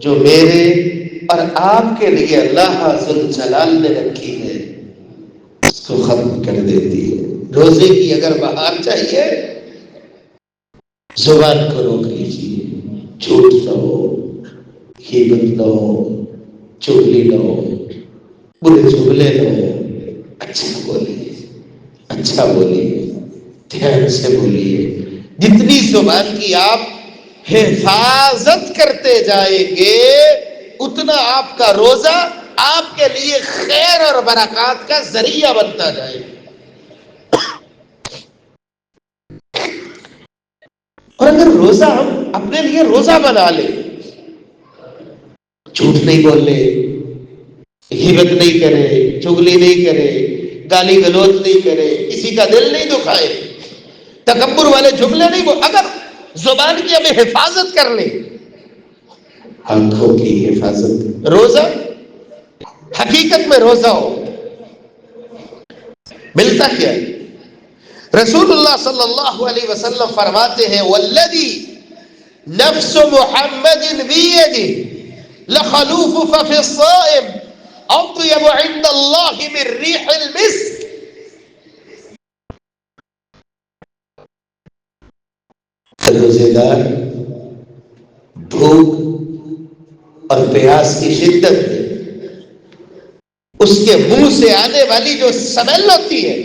جو میرے اور آپ کے لیے اللہ ذو الجلال نے رکھی ہے اس کو ختم کر دیتی ہے۔ روزے کی اگر بہار چاہیے، زبان کو روک لیجیے، جھوٹ نہ ہو، غیبت نہ ہو، چغلی نہ ہو، برے جملے نہ ہو، اچھا بولیے، اچھا بولیے، دھیان سے بولیے۔ جتنی زبان کی آپ حفاظت کرتے جائیں گے، اتنا آپ کا روزہ آپ کے لیے خیر اور برکات کا ذریعہ بنتا جائے گا۔ اور اگر روزہ ہم اپنے لیے روزہ بنا لیں، جھوٹ نہیں بولنے، غیبت نہیں کرے، چغلی نہیں کرے، گالی گلوچ نہیں کرے، کسی کا دل نہیں دکھائے، تکبر والے جملے نہیں بول، اگر زبان کی ہمیں حفاظت کر لیں، آنکھوں کی حفاظت، روزہ حقیقت میں روزہ ہو، ملتا کیا ہے؟ رسول اللہ صلی اللہ علیہ وسلم فرماتے ہیں، والذی نفس محمد بیدہ لخلوف ففی الصائم اطیب عند اللہ من ریح المسک۔ روزے دار بھوک اور پیاس کی شدت میں اس کے منہ سے آنے والی جو سمیل ہوتی ہے،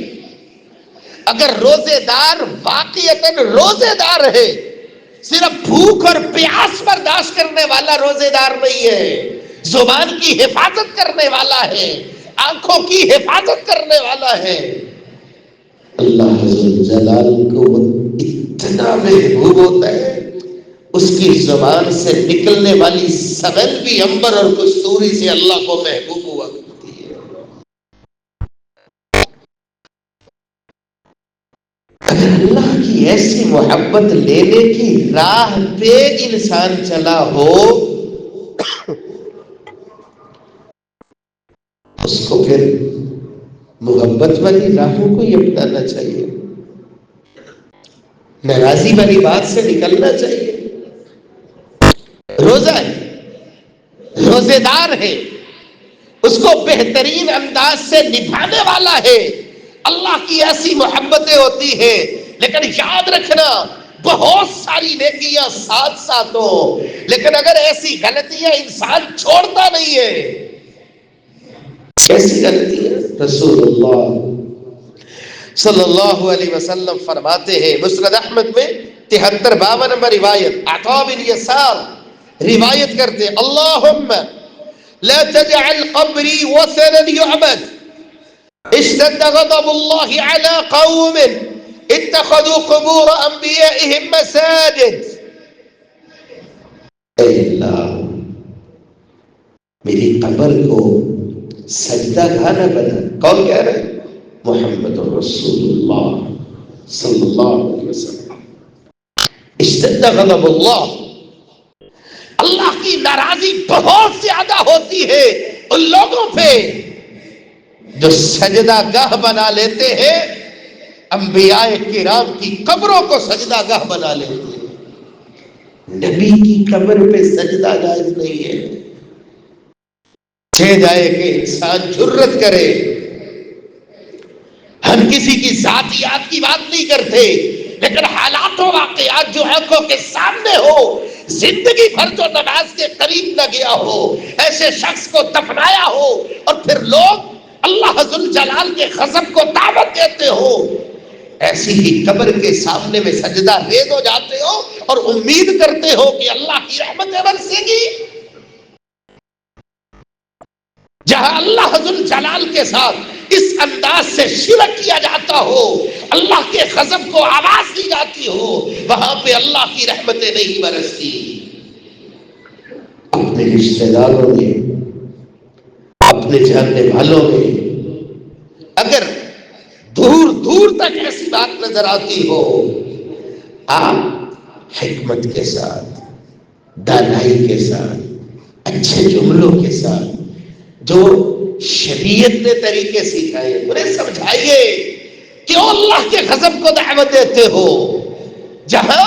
اگر روزے دار واقعتاً روزے دار ہے، صرف بھوک اور پیاس برداشت کرنے والا روزے دار نہیں ہے، زبان کی حفاظت کرنے والا ہے، آنکھوں کی حفاظت کرنے والا ہے، اللہ جلال کو اتنا محبوب ہوتا ہے، اس کی زبان سے نکلنے والی سمیل بھی عنبر اور کستوری سے اللہ کو محبوب ہوا کرتی ہے۔ اگر اللہ کی ایسی محبت لینے کی راہ پہ انسان چلا ہو، اس کو پھر محبت والی راہوں کو ہی اپنانا چاہیے، ناراضی والی بات سے نکلنا چاہیے۔ روزہ ہے، روزے دار ہے، اس کو بہترین انداز سے نبھانے والا ہے، اللہ کی ایسی محبتیں ہوتی ہیں، لیکن یاد رکھنا بہت ساری نیکیاں ساتھ ساتھ ہو، لیکن اگر ایسی غلطیاں انسان چھوڑتا نہیں ہے۔ کیسی غلطیاں؟ رسول اللہ صلی اللہ علیہ وسلم فرماتے ہیں، مسند احمد میں 73-52 نمبر روایت، عطا بن یسار روایت کرتے، اللہم لا تجعل قبری وثنا يعبد اشتد غضب اللہ علی قوم اتخذوا قبور انبیائهم مساجد۔ اے اللہ، میری قبر کو سجدہ گاہ نہ بنا۔ کون کہہ رہے؟ محمد رسول اللہ صلی اللہ علیہ وسلم۔ اشتد غضب اللہ، اللہ کی ناراضی بہت زیادہ ہوتی ہے ان لوگوں پہ جو سجدہ گاہ بنا لیتے ہیں، انبیاء کرام کی قبروں کو سجدہ گاہ بنا لیتے ہیں۔ نبی کی قبر پہ سجدہ جائز نہیں ہے. چہ جائے کہ انسان جرت کرے. ہم کسی کی ذاتیات کی بات نہیں کرتے، لیکن حالات و واقعات جو آنکھوں کے سامنے ہو، زندگی بھر جو نماز کے قریب نہ گیا ہو، ایسے شخص کو دفنایا ہو اور پھر لوگ اللہ ذوالجلال کے غضب کو دعوت دیتے ہو، ایسی ہی قبر کے سامنے میں سجدہ ریز ہو جاتے ہو اور امید کرتے ہو کہ اللہ کی رحمتیں برسے گی. جہاں اللہ ذوالجلال کے ساتھ اس انداز سے شرک کیا جاتا ہو، اللہ کے غضب کو آواز دی جاتی ہو، وہاں پہ اللہ کی رحمتیں نہیں برستی. اپنے رشتہ داروں میں، اپنے جاننے والوں میں اگر دور دور تک ایسی بات نظر آتی ہو، آپ حکمت کے ساتھ، دانائی کے ساتھ، اچھے جملوں کے ساتھ جو شریعت نے طریقے سکھائے انہیں سمجھائیے. کیوں اللہ کے غضب کو دعوت دیتے ہو؟ جہاں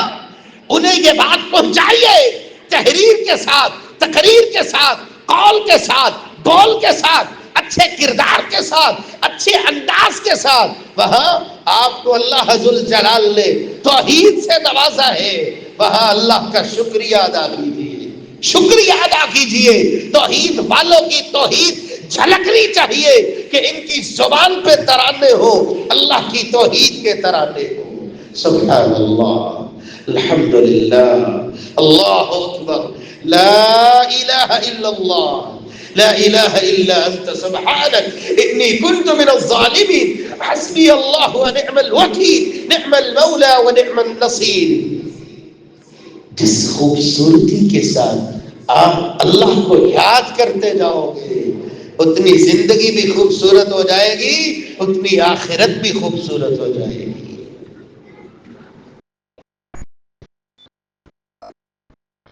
انہیں یہ بات پہنچائیے تحریر کے ساتھ، تقریر کے ساتھ، قول کے ساتھ، بول کے ساتھ، اچھے کردار کے ساتھ، اچھے انداز کے ساتھ. وہاں آپ کو اللہ ذوالجلال نے توحید سے نوازا ہے، وہاں اللہ کا شکریہ ادا کیجیے، شکریہ ادا کیجیے. توحید والوں کی توحید جھلکنی چاہیے کہ ان کی زبان پہ ترانے ہو، اللہ کی توحید کے ترانے ہو. سبحان اللہ، الحمدللہ، اللہ اکبر، لا الہ الا اللہ، لا الہ الا انت سبحانک انی کنت من الظالمین، حسبی اللہ ونعم الوکیل، نعم المولا ونعم النصیر. جس خوبصورتی کے ساتھ آپ اللہ کو یاد کرتے جاؤ گے، اتنی زندگی بھی خوبصورت ہو جائے گی، اتنی آخرت بھی خوبصورت ہو جائے گی.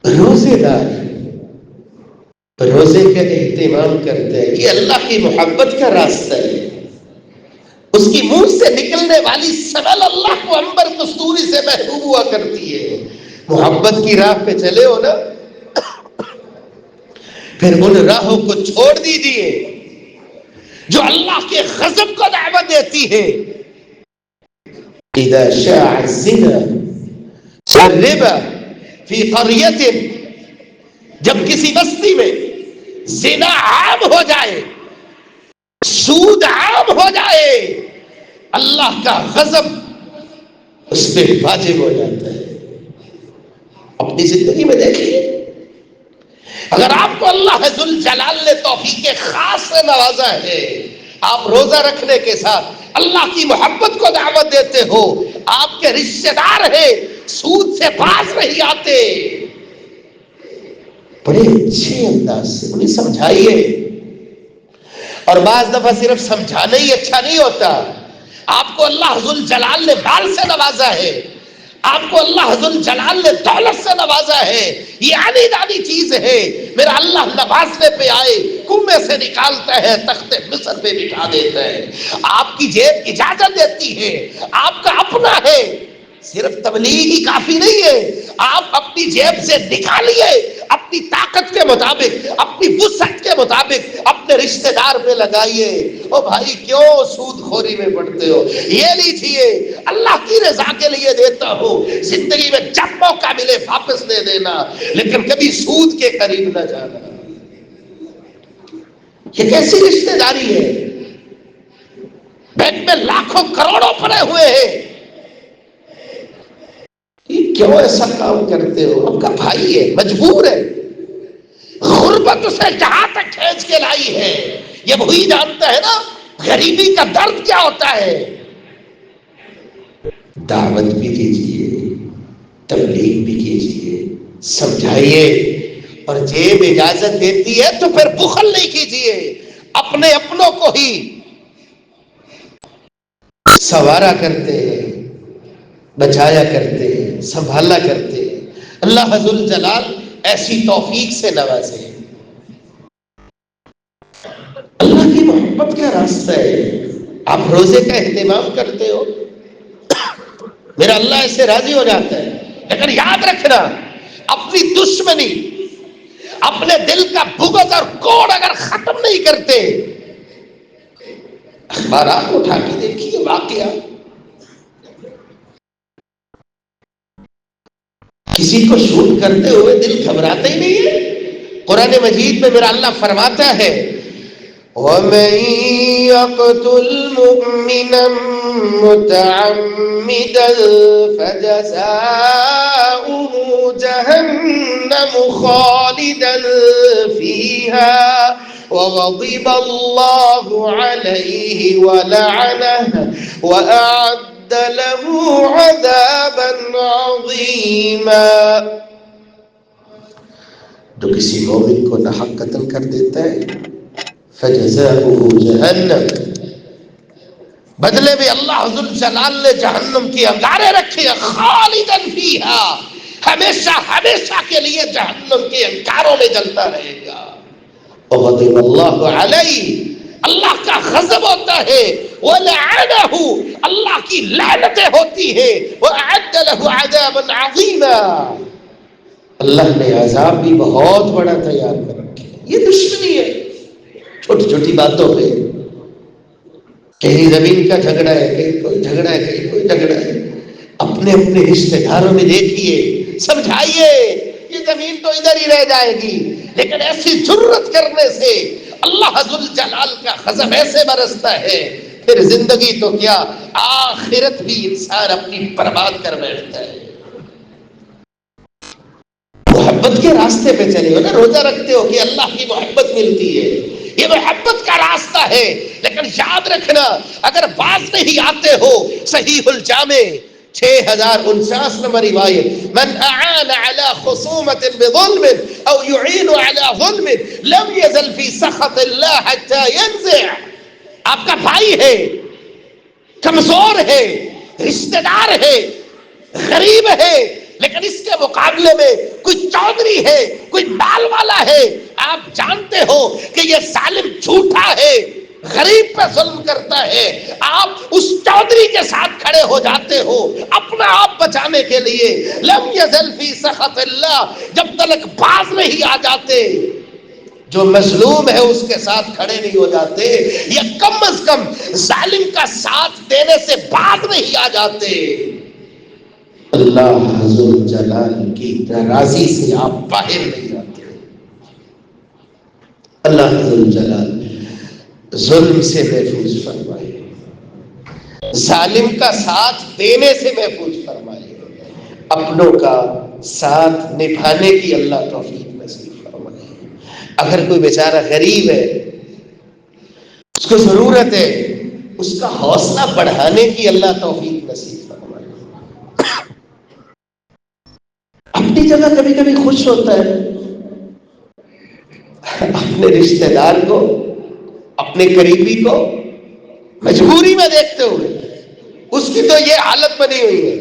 روزے دار روزے کا اہتمام کرتے ہیں، یہ اللہ کی محبت کا راستہ ہے. اس کی منہ سے نکلنے والی سبل اللہ کو عنبر کستوری سے محبوب ہوا کرتی ہے. محبت کی راہ پہ چلے ہو نا، پھر ان راہوں کو چھوڑ دیجیے جو اللہ کے غضب کو دعوت دیتی ہے. اذا شاع الزنا والربا فی قریۃ، جب کسی بستی میں زنا عام ہو جائے، سود عام ہو جائے، اللہ کا غضب اس پہ واجب ہو جاتا ہے. اپنی زندگی میں دیکھیے، اگر آپ کو اللہ ذوالجلال نے توفیق خاص سے نوازا ہے، آپ روزہ رکھنے کے ساتھ اللہ کی محبت کو دعوت دیتے ہو، آپ کے رشتہ دار ہیں سود سے باز نہیں آتے، بڑے اچھے انداز سے انہیں سمجھائیے. اور بعض دفعہ صرف سمجھانا ہی اچھا نہیں ہوتا. آپ کو اللہ ذوالجلال نے مال سے نوازا ہے، آپ کو اللہ ذوالجلال نے دولت سے نوازا ہے، یہ آنی دانی چیز ہے. میرا اللہ نوازنے پہ آئے کنبے سے نکالتا ہے، تخت مصر پہ بٹھا دیتا ہے. آپ کی جیب اجازت دیتی ہے، آپ کا اپنا ہے. صرف تبلیغ ہی کافی نہیں ہے، آپ اپنی جیب سے نکالیے، اپنی طاقت کے مطابق، اپنی وسعت کے مطابق اپنے رشتہ دار پہ لگائیے. او بھائی کیوں سود خوری میں پڑتے ہو؟ یہ لیجیے، اللہ کی رضا کے لیے دیتا ہوں، زندگی میں جب موقع ملے واپس دے دینا، لیکن کبھی سود کے قریب نہ جانا. یہ کیسی رشتہ داری ہے؟ بینک میں لاکھوں کروڑوں پڑے ہوئے ہیں، کیوں ایسا کام کرتے ہو؟ آپ کا بھائی ہے، مجبور ہے، غربت اسے جہاں تک کھینچ کے لائی ہے. یہ وہی جانتا ہے نا غریبی کا درد کیا ہوتا ہے. دعوت بھی کیجیے، تبلیغ بھی کیجیے، سمجھائیے. اور جیب اجازت دیتی ہے تو پھر بخل نہیں کیجیے، اپنے اپنوں کو ہی سوارا کرتے ہیں، بچایا کرتے ہیں، سنبھالا کرتے ہیں. اللہ ذوالجلال ایسی توفیق سے نوازے. اللہ کی محبت کا راستہ ہے. آپ روزے کا اہتمام کرتے ہو، میرا اللہ اس سے راضی ہو جاتا ہے. لیکن یاد رکھنا اپنی دشمنی، اپنے دل کا بغض اور کوڑ اگر ختم نہیں کرتے، اخبارات اٹھا کے دیکھیے واقعہ، کسی کو شوٹ کرتے ہوئے دل گھبراتا ہی نہیں ہے۔ قرآن مجید میں میرا اللہ فرماتا ہے وَمَن يَقْتُلْ مُؤْمِنًا مُتَعَمِّدًا فَجَزَاؤُهُ جَهَنَّمُ خَالِدًا فِيهَا وَغَضِبَ اللَّهُ عَلَيْهِ وَلَعَنَهُ وَأَعَدَّ لَهُ عَذَابًا عَظِيمًا۔ جو کسی مومن کو ناحق قتل کر دیتا ہے فجزاؤہ جہنم، بدلے میں اللہ ذو الجلال نے جہنم کی انگارے رکھے ہیں، خالداً فیہا، ہمیشہ ہمیشہ کے لیے جہنم کے انگاروں میں جلتا رہے گا۔ وغضب اللہ علیہ، اللہ کا غضب ہوتا ہے، وَلَعَنَهُ، اللہ کی لعنتیں ہوتی ہیں، وَأَعَدَّ لَهُ عَذَابًا عَظِيمًا، اللہ نے عذاب بھی بہت بڑا تیار کر رکھا ہے۔ یہ دشمنی ہے چھوٹی چھوٹی باتوں پہ، کہیں زمین کا جھگڑا ہے، کہیں کوئی جھگڑا ہے، کہیں کوئی جھگڑا ہے، اپنے اپنے رشتہ داروں میں دیکھیے، سمجھائیے یہ زمین تو ادھر ہی رہ جائے گی، لیکن ایسی جرت کرنے سے اللہ ذو الجلال کا غضب ایسے برستا ہے، پھر زندگی تو کیا آخرت بھی انسان اپنی برباد کر بیٹھتا ہے۔ محبت کے راستے پہ چلے ہو نا، روزہ رکھتے ہو کہ اللہ کی محبت ملتی ہے، یہ محبت کا راستہ ہے، لیکن یاد رکھنا اگر باز نہیں آتے ہو، صحیح الجامع 6049 نمبر روایت، من اعان على خصومة بظلم او يعين على ظلم لم يزل في سخط الله حتى ينزع۔ آپ کا بھائی ہے، کمزور ہے، رشتہ دار ہے، غریب ہے، لیکن اس کے مقابلے میں کوئی چودھری ہے، کوئی مال والا ہے، آپ جانتے ہو کہ یہ ظالم جھوٹا ہے، غریب پہ ظلم کرتا ہے، آپ اس چودھری کے ساتھ کھڑے ہو جاتے ہو اپنا آپ بچانے کے لیے۔ لم یزل فی سخط اللہ، جب تک باز نہیں آ جاتے، جو مظلوم ہے اس کے ساتھ کھڑے نہیں ہو جاتے، یا کم از کم ظالم کا ساتھ دینے سے باز نہیں آ جاتے، اللہ ذو الجلال کی ناراضی سے آپ باہر نہیں جاتے۔ اللہ ذو الجلال ظلم سے محفوظ فرمائے، ظالم کا ساتھ دینے سے محفوظ فرمائے، اپنوں کا ساتھ نبھانے کی اللہ توفیق نصیب فرمائے۔ اگر کوئی بیچارہ غریب ہے، اس کو ضرورت ہے، اس کا حوصلہ بڑھانے کی اللہ توفیق نصیب فرمائے۔ اپنی جگہ کبھی کبھی خوش ہوتا ہے، اپنے رشتہ دار کو، اپنے قریبی کو مجبوری میں دیکھتے ہوئے، اس کی تو یہ حالت بنی ہوئی ہے،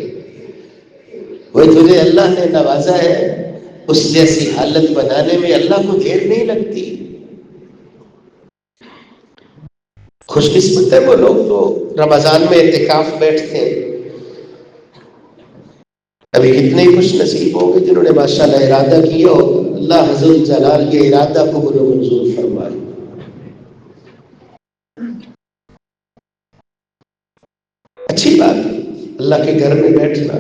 وہ تجھے اللہ نے نوازا ہے، اس جیسی حالت بنانے میں اللہ کو دیر نہیں لگتی۔ خوش قسمت ہے وہ لوگ تو رمضان میں اعتکاف بیٹھتے ہیں، ابھی کتنے ہی خوش نصیب ہوں گے جنہوں نے ماشاءاللہ ارادہ کیا ہوگا، اللہ ذو الجلال کے ارادہ قبول و منظور فرمائے۔ اچھی بات ہے اللہ کے گھر میں بیٹھنا،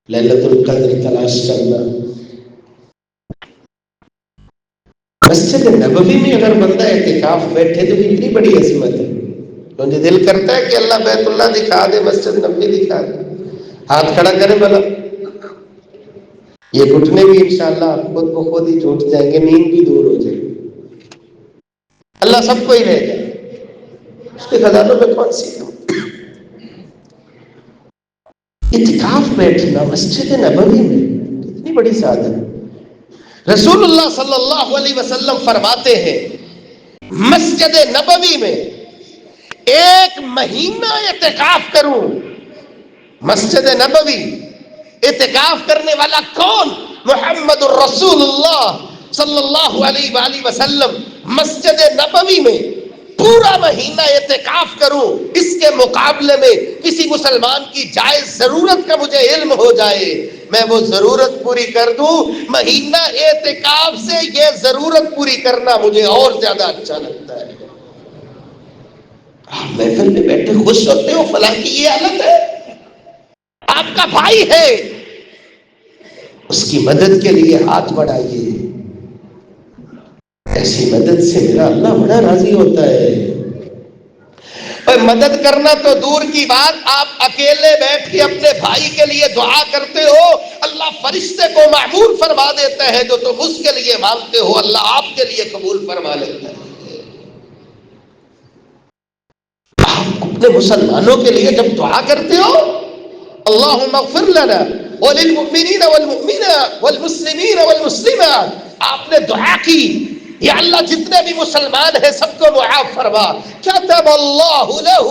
لیلۃ القدر تلاش کرنا۔ مسجد نبوی میں اگر بندہ اعتکاف بیٹھے تو کتنی بڑی عظمت ہے۔ مجھے دل کرتا ہے کہ اللہ بیت اللہ دکھا دے، مسجد نبوی دکھا دے، ہاتھ کھڑا کرے بھلا، یہ گھٹنے بھی انشاءاللہ خود بخود ہی ٹوٹ جائیں گے، نیند بھی دور ہو جائے گی، اللہ سب کو ہی لے جائے، اس کے خزانوں میں کون سی کم۔ اعتکاف بیٹھنا مسجد نبوی میں کتنی بڑی سعادت۔ رسول اللہ صلی اللہ علیہ وسلم فرماتے ہیں مسجد نبوی میں 1 مہینہ اعتکاف کروں، مسجد نبوی اعتکاف کرنے والا کون؟ محمد الرسول اللہ صلی اللہ علیہ وآلہ وسلم مسجد نبوی میں پورا مہینہ اعتکاف کروں، اس کے مقابلے میں کسی مسلمان کی جائز ضرورت کا مجھے علم ہو جائے، میں وہ ضرورت پوری کر دوں، مہینہ اعتکاف سے یہ ضرورت پوری کرنا مجھے اور زیادہ اچھا لگتا ہے۔ آپ محفل میں بیٹھے خوش ہوتے ہو فلاں کی یہ حالت ہے، آپ کا بھائی ہے، اس کی مدد کے لیے ہاتھ بڑھائیے، ایسی مدد سے میرا اللہ بڑا راضی ہوتا ہے۔ اور مدد کرنا تو دور کی بات، آپ اکیلے بیٹھ کے اپنے بھائی کے لیے دعا کرتے ہو، اللہ فرشتے کو معمول فرما دیتا ہے، جو تم اس کے لیے مانگتے ہو اللہ آپ کے لیے قبول فرما لیتا ہے۔ آپ اپنے مسلمانوں کے لیے جب دعا کرتے ہو، اللہم اغفر لنا وللمؤمنین والمؤمنات والمسلمین والمسلمات، آپ نے دعا کی یا اللہ جتنے بھی مسلمان ہیں سب کو معاف فرما، کتب اللہ لہ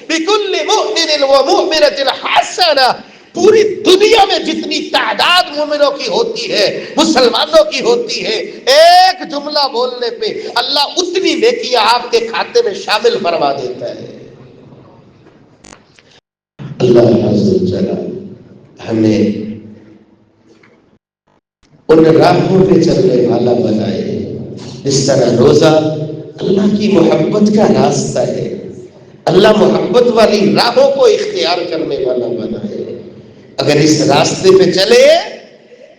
بکل مؤمن ومؤمنۃ حسنہ، پوری دنیا میں جتنی تعداد مومنوں کی ہوتی ہے، مسلمانوں کی ہوتی ہے، ایک جملہ بولنے پہ اللہ اتنی نیکیاں آپ کے کھاتے میں شامل فرما دیتا ہے۔ اللہ عز و جل ہمیں ان راہوں پہ چلنے والا بنائے، اس طرح روزہ اللہ کی محبت کا راستہ ہے، اللہ محبت والی راہوں کو اختیار کرنے والا بنائے۔ اگر اس راستے پہ چلے،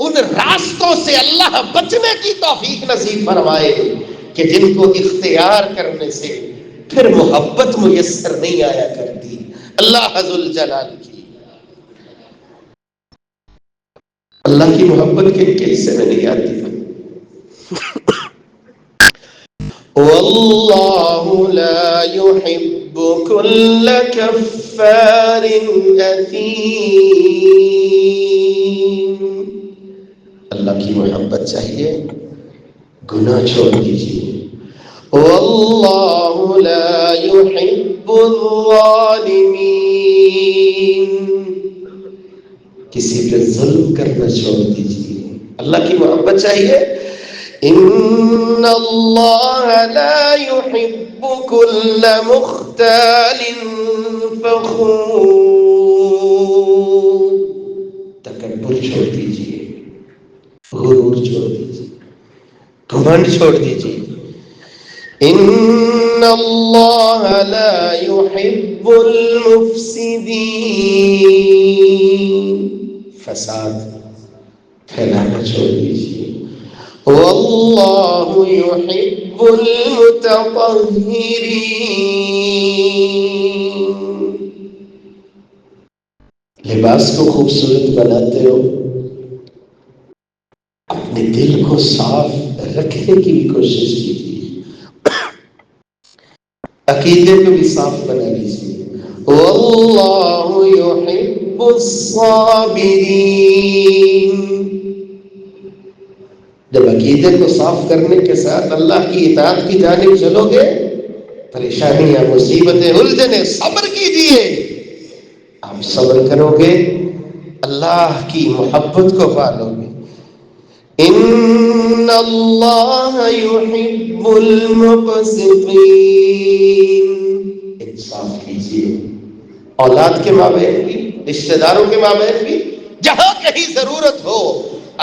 ان راستوں سے اللہ بچنے کی توفیق نصیب فرمائے کہ جن کو اختیار کرنے سے پھر محبت میسر نہیں آیا کرتی۔ اللہ ذل جلال کی اللہ کی محبت کے حصے میں نہیں آتی۔ واللہ لا يحب كل كفار اثیم، اللہ کی محبت چاہیے، گناہ چھوڑ دیجیے۔ واللہ لا يحب الظالمین، کسی پہ ظلم کرنا چھوڑ دیجیے، اللہ کی محبت چاہیے۔ ان اللہ لا يحب كل مختال فخور، تکبر چھوڑ دیجیے، غرور چھوڑ دیجیے، گھمنڈ چھوڑ دیجیے۔ ان اللہ لا يحب المفسدین، فساد پھیلانا چھوڑ دیجیے۔ واللہ يحب المتطہرین، لباس کو خوبصورت بناتے ہو، اپنے دل کو صاف رکھنے کی بھی کوشش کیجیے، عقیدے کو بھی صاف بنا لیجیے۔ واللہ يحب الصابرین، جب عقیدے کو صاف کرنے کے ساتھ اللہ کی اطاعت کی جانب چلو گے، پریشانیاں مصیبتیں الجھنیں صبر کیجیے، آپ صبر کرو گے اللہ کی محبت کو پالو گے۔ ان اللہ یحب المقسطین، انصاف کیجیے، اولاد کے مابین بھی، رشتہ داروں کے مابین بھی، جہاں کہیں ضرورت ہو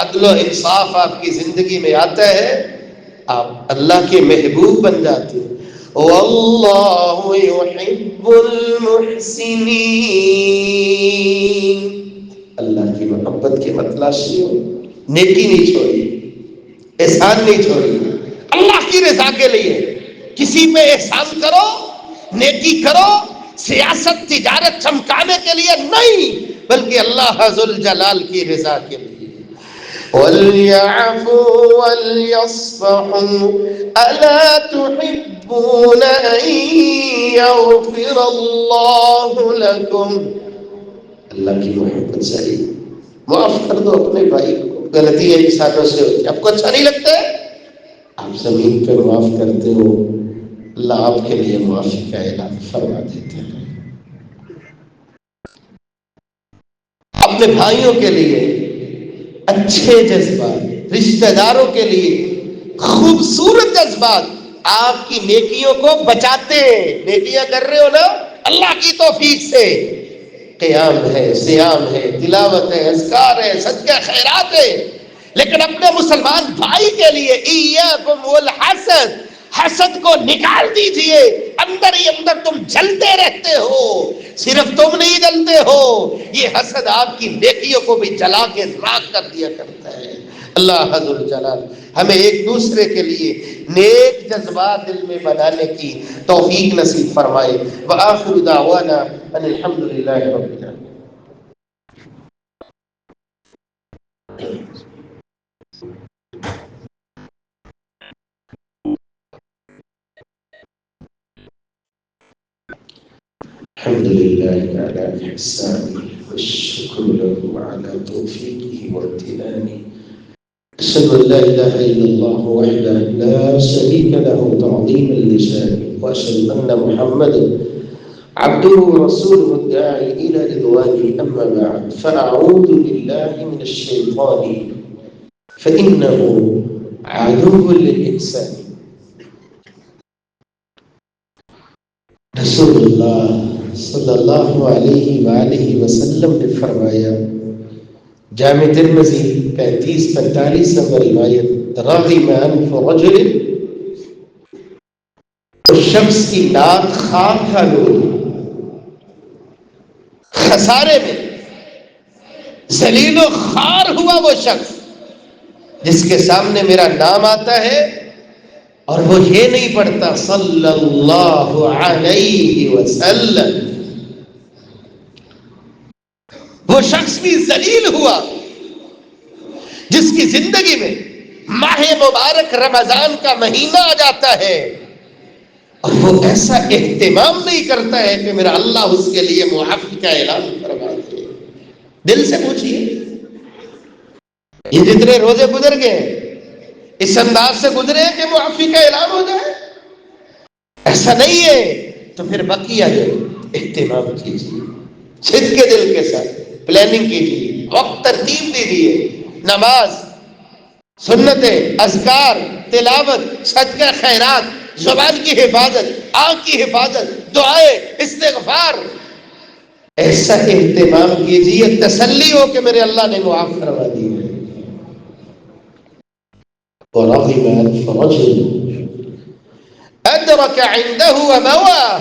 عدل و انصاف آپ کی زندگی میں آتا ہے، آپ اللہ کے محبوب بن جاتے ہیں۔ واللہ یحب المحسنین، اللہ کی محبت کے متلاشی ہو، نیکی نہیں چھوڑی، احسان نہیں چھوڑی، اللہ کی رضا کے لیے کسی پہ احسان کرو، نیکی کرو، سیاست تجارت چمکانے کے لیے نہیں، بلکہ اللہ ذل جلال کی رضا کے لیے۔ وَلْيَعْفُوا وَلْيَصْفَحُوا أَلَا تُحِبُّونَ أَن يَغْفِرَ اللَّهُ لَكُمْ، اللہ کی محبت چاہیے، معاف کر دو اپنے بھائی کو، غلطی ہے انسانوں سے ہوتی ہے، آپ کو اچھا نہیں لگتا ہے، آپ زمین پہ معاف کرتے ہو، اللہ آپ کے لیے معافی کا اعلان فرما دیتے ہیں۔ اپنے بھائیوں کے لیے اچھے جذبات، رشتہ داروں کے لیے خوبصورت جذبات آپ کی نیکیوں کو بچاتے ہیں. نیکیاں کر رہے ہو نا اللہ کی توفیق سے، قیام ہے، سیام ہے، تلاوت ہے، اذکار ہے، صدقہ خیرات ہے، لیکن اپنے مسلمان بھائی کے لیے ایاکم والحسد، حسد کو نکال دیجئے. اندر ہی اندر تم جلتے رہتے ہو، صرف تم نہیں جلتے ہو، یہ حسد آپ کی نیکیوں کو بھی جلا کے راکھ کر دیا کرتا ہے. اللہ حضر جلال ہمیں ایک دوسرے کے لیے نیک جذبات دل میں بنانے کی توفیق نصیب فرمائے. وآخر دعوانا ان الحمدللہ رب العالمین. الحمد لله على إحسانه والشكر له على توفيقه وامتنانه. أشهد أن لا إله إلا الله وحده لا شريك له تعظيما لشانه، وأشهد أن محمدا عبده ورسوله الداعي إلى رضوانه. أما بعد فأعوذ بالله من الشيطان فإنه عدو للإنسان. رسول اللہ صلی اللہ علیہ وآلہ وسلم نے فرمایا، جامع ترمذی 35-45 نمبر روایت، رغم انف رجل، اس شخص کی ناک خاک کا نور، خسارے میں ذلیل و خوار ہوا وہ شخص جس کے سامنے میرا نام آتا ہے اور وہ یہ نہیں پڑھتا صلی اللہ علیہ وسلم. وہ شخص بھی ذلیل ہوا جس کی زندگی میں ماہ مبارک رمضان کا مہینہ آ جاتا ہے اور وہ ایسا اہتمام نہیں کرتا ہے کہ میرا اللہ اس کے لیے معافی کا اعلان فرما دے. دل سے پوچھئے، یہ جتنے روزے گزر گئے اس انداز سے گزرے کہ معافی کا اعلان ہو جائے؟ ایسا نہیں ہے. تو پھر بقیہ جو اہتمام کیجیے، صدق کے دل کے ساتھ پلاننگ کیجیے، وقت ترتیب دیجیے، نماز، سنتیں، اذکار، تلاوت، صدقہ خیرات، زبان کی حفاظت، آنکھ کی حفاظت، دعائیں، استغفار. ایسا اہتمام کیجیے تسلی ہو کہ میرے اللہ نے معاف فرما دی ہے. ورغم أنف رجل أدرك عنده ومواه،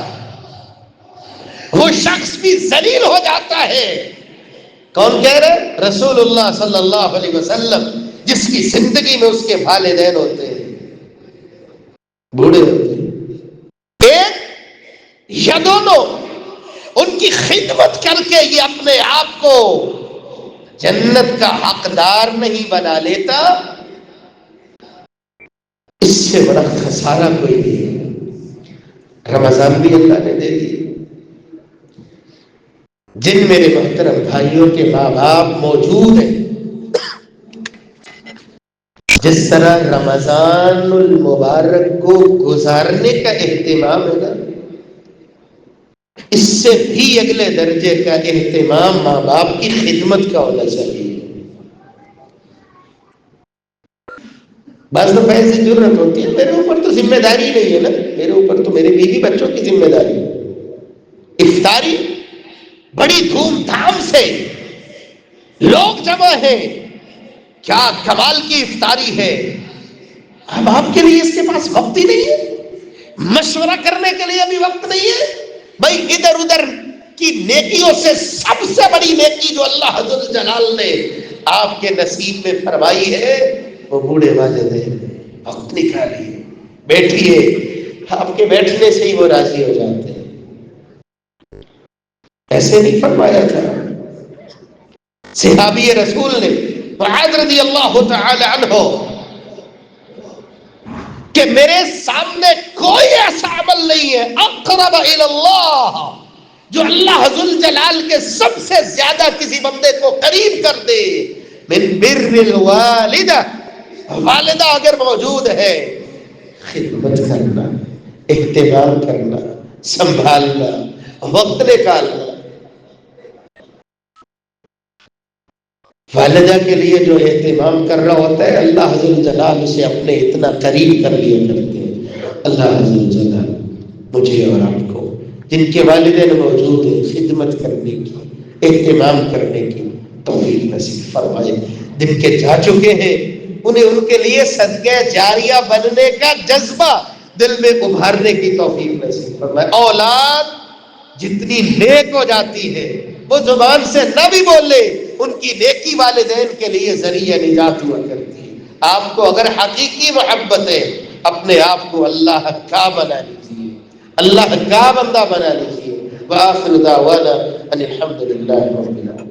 وہ شخص بھی ذلیل ہو جاتا ہے. کون کہہ رہے؟ رسول اللہ صلی اللہ علیہ وسلم، جس کی زندگی میں اس کے والدین ہوتے ہیں، بوڑھے ہوتے ہیں، ایک یا دونوں، ان کی خدمت کر کے یہ اپنے آپ کو جنت کا حقدار نہیں بنا لیتا، اس سے بڑا خسارہ کوئی نہیں ہے. رمضان بھی اللہ نے دے دی. جن میرے محترم بھائیوں کے ماں باپ موجود ہیں، جس طرح رمضان المبارک کو گزارنے کا اہتمام ہے نا، اس سے بھی اگلے درجے کا اہتمام ماں باپ کی خدمت کا ہونا چاہیے. بعض دفعہ ایسی ضرورت ہوتی ہے، میرے اوپر تو ذمہ داری نہیں ہے نا، میرے اوپر تو میرے بیوی بچوں کی ذمہ داری ہے. افطاری بڑی دھوم دھام سے لوگ جمع ہیں، کیا کمال کی افطاری ہے. اب آپ کے لیے اس کے پاس وقت ہی نہیں ہے، مشورہ کرنے کے لیے بھی وقت نہیں ہے. بھائی ادھر ادھر کی نیکیوں سے سب سے بڑی نیکی جو اللہ حضرت جلال نے آپ کے نصیب میں فرمائی ہے وہ بوڑھے والدین. وقت نکالیے، بیٹھیے، آپ کے بیٹھنے سے ہی وہ راضی ہو جاتے ہیں. ایسے نہیں فرمایا تھا صحابی رسول نے معاذ رضی اللہ تعالی عنہ کہ میرے سامنے کوئی ایسا عمل نہیں ہے اقرب الی اللہ جو اللہ ذوالجلال کے سب سے زیادہ کسی بندے کو قریب کر دے من بر الوالدہ. والدہ اگر موجود ہے، خدمت کرنا، اہتمام کرنا، سنبھالنا، وقت نکالنا. والدہ کے لیے جو اہتمام کر رہا ہوتا ہے اللہ ذوالجلال اسے اپنے اتنا قریب کر لیا کرتے ہیں. اللہ عز و جل مجھے اور آپ کو جن کے والدین موجود ہیں خدمت کرنے کی، اہتمام کرنے کی توفیق نصیب فرمائے۔ جن کے جا چکے ہیں انہیں ان کے لیے صدقہ جاریہ بننے کا جذبہ دل میں ابھارنے کی توفیق نصیب فرمائے۔ اولاد جتنی نیک ہو جاتی ہے وہ زبان سے نہ بھی بول لے، ان کی نیکی والدین کے لیے ذریعہ نجات ہوا کرتی ہے۔ آپ کو اگر حقیقی محبت ہے اپنے آپ کو اللہ کا بنا لیجیے، اللہ کا بندہ بنا لیجیے۔ وآخر دعوانا ان الحمد للہ رب العالمین۔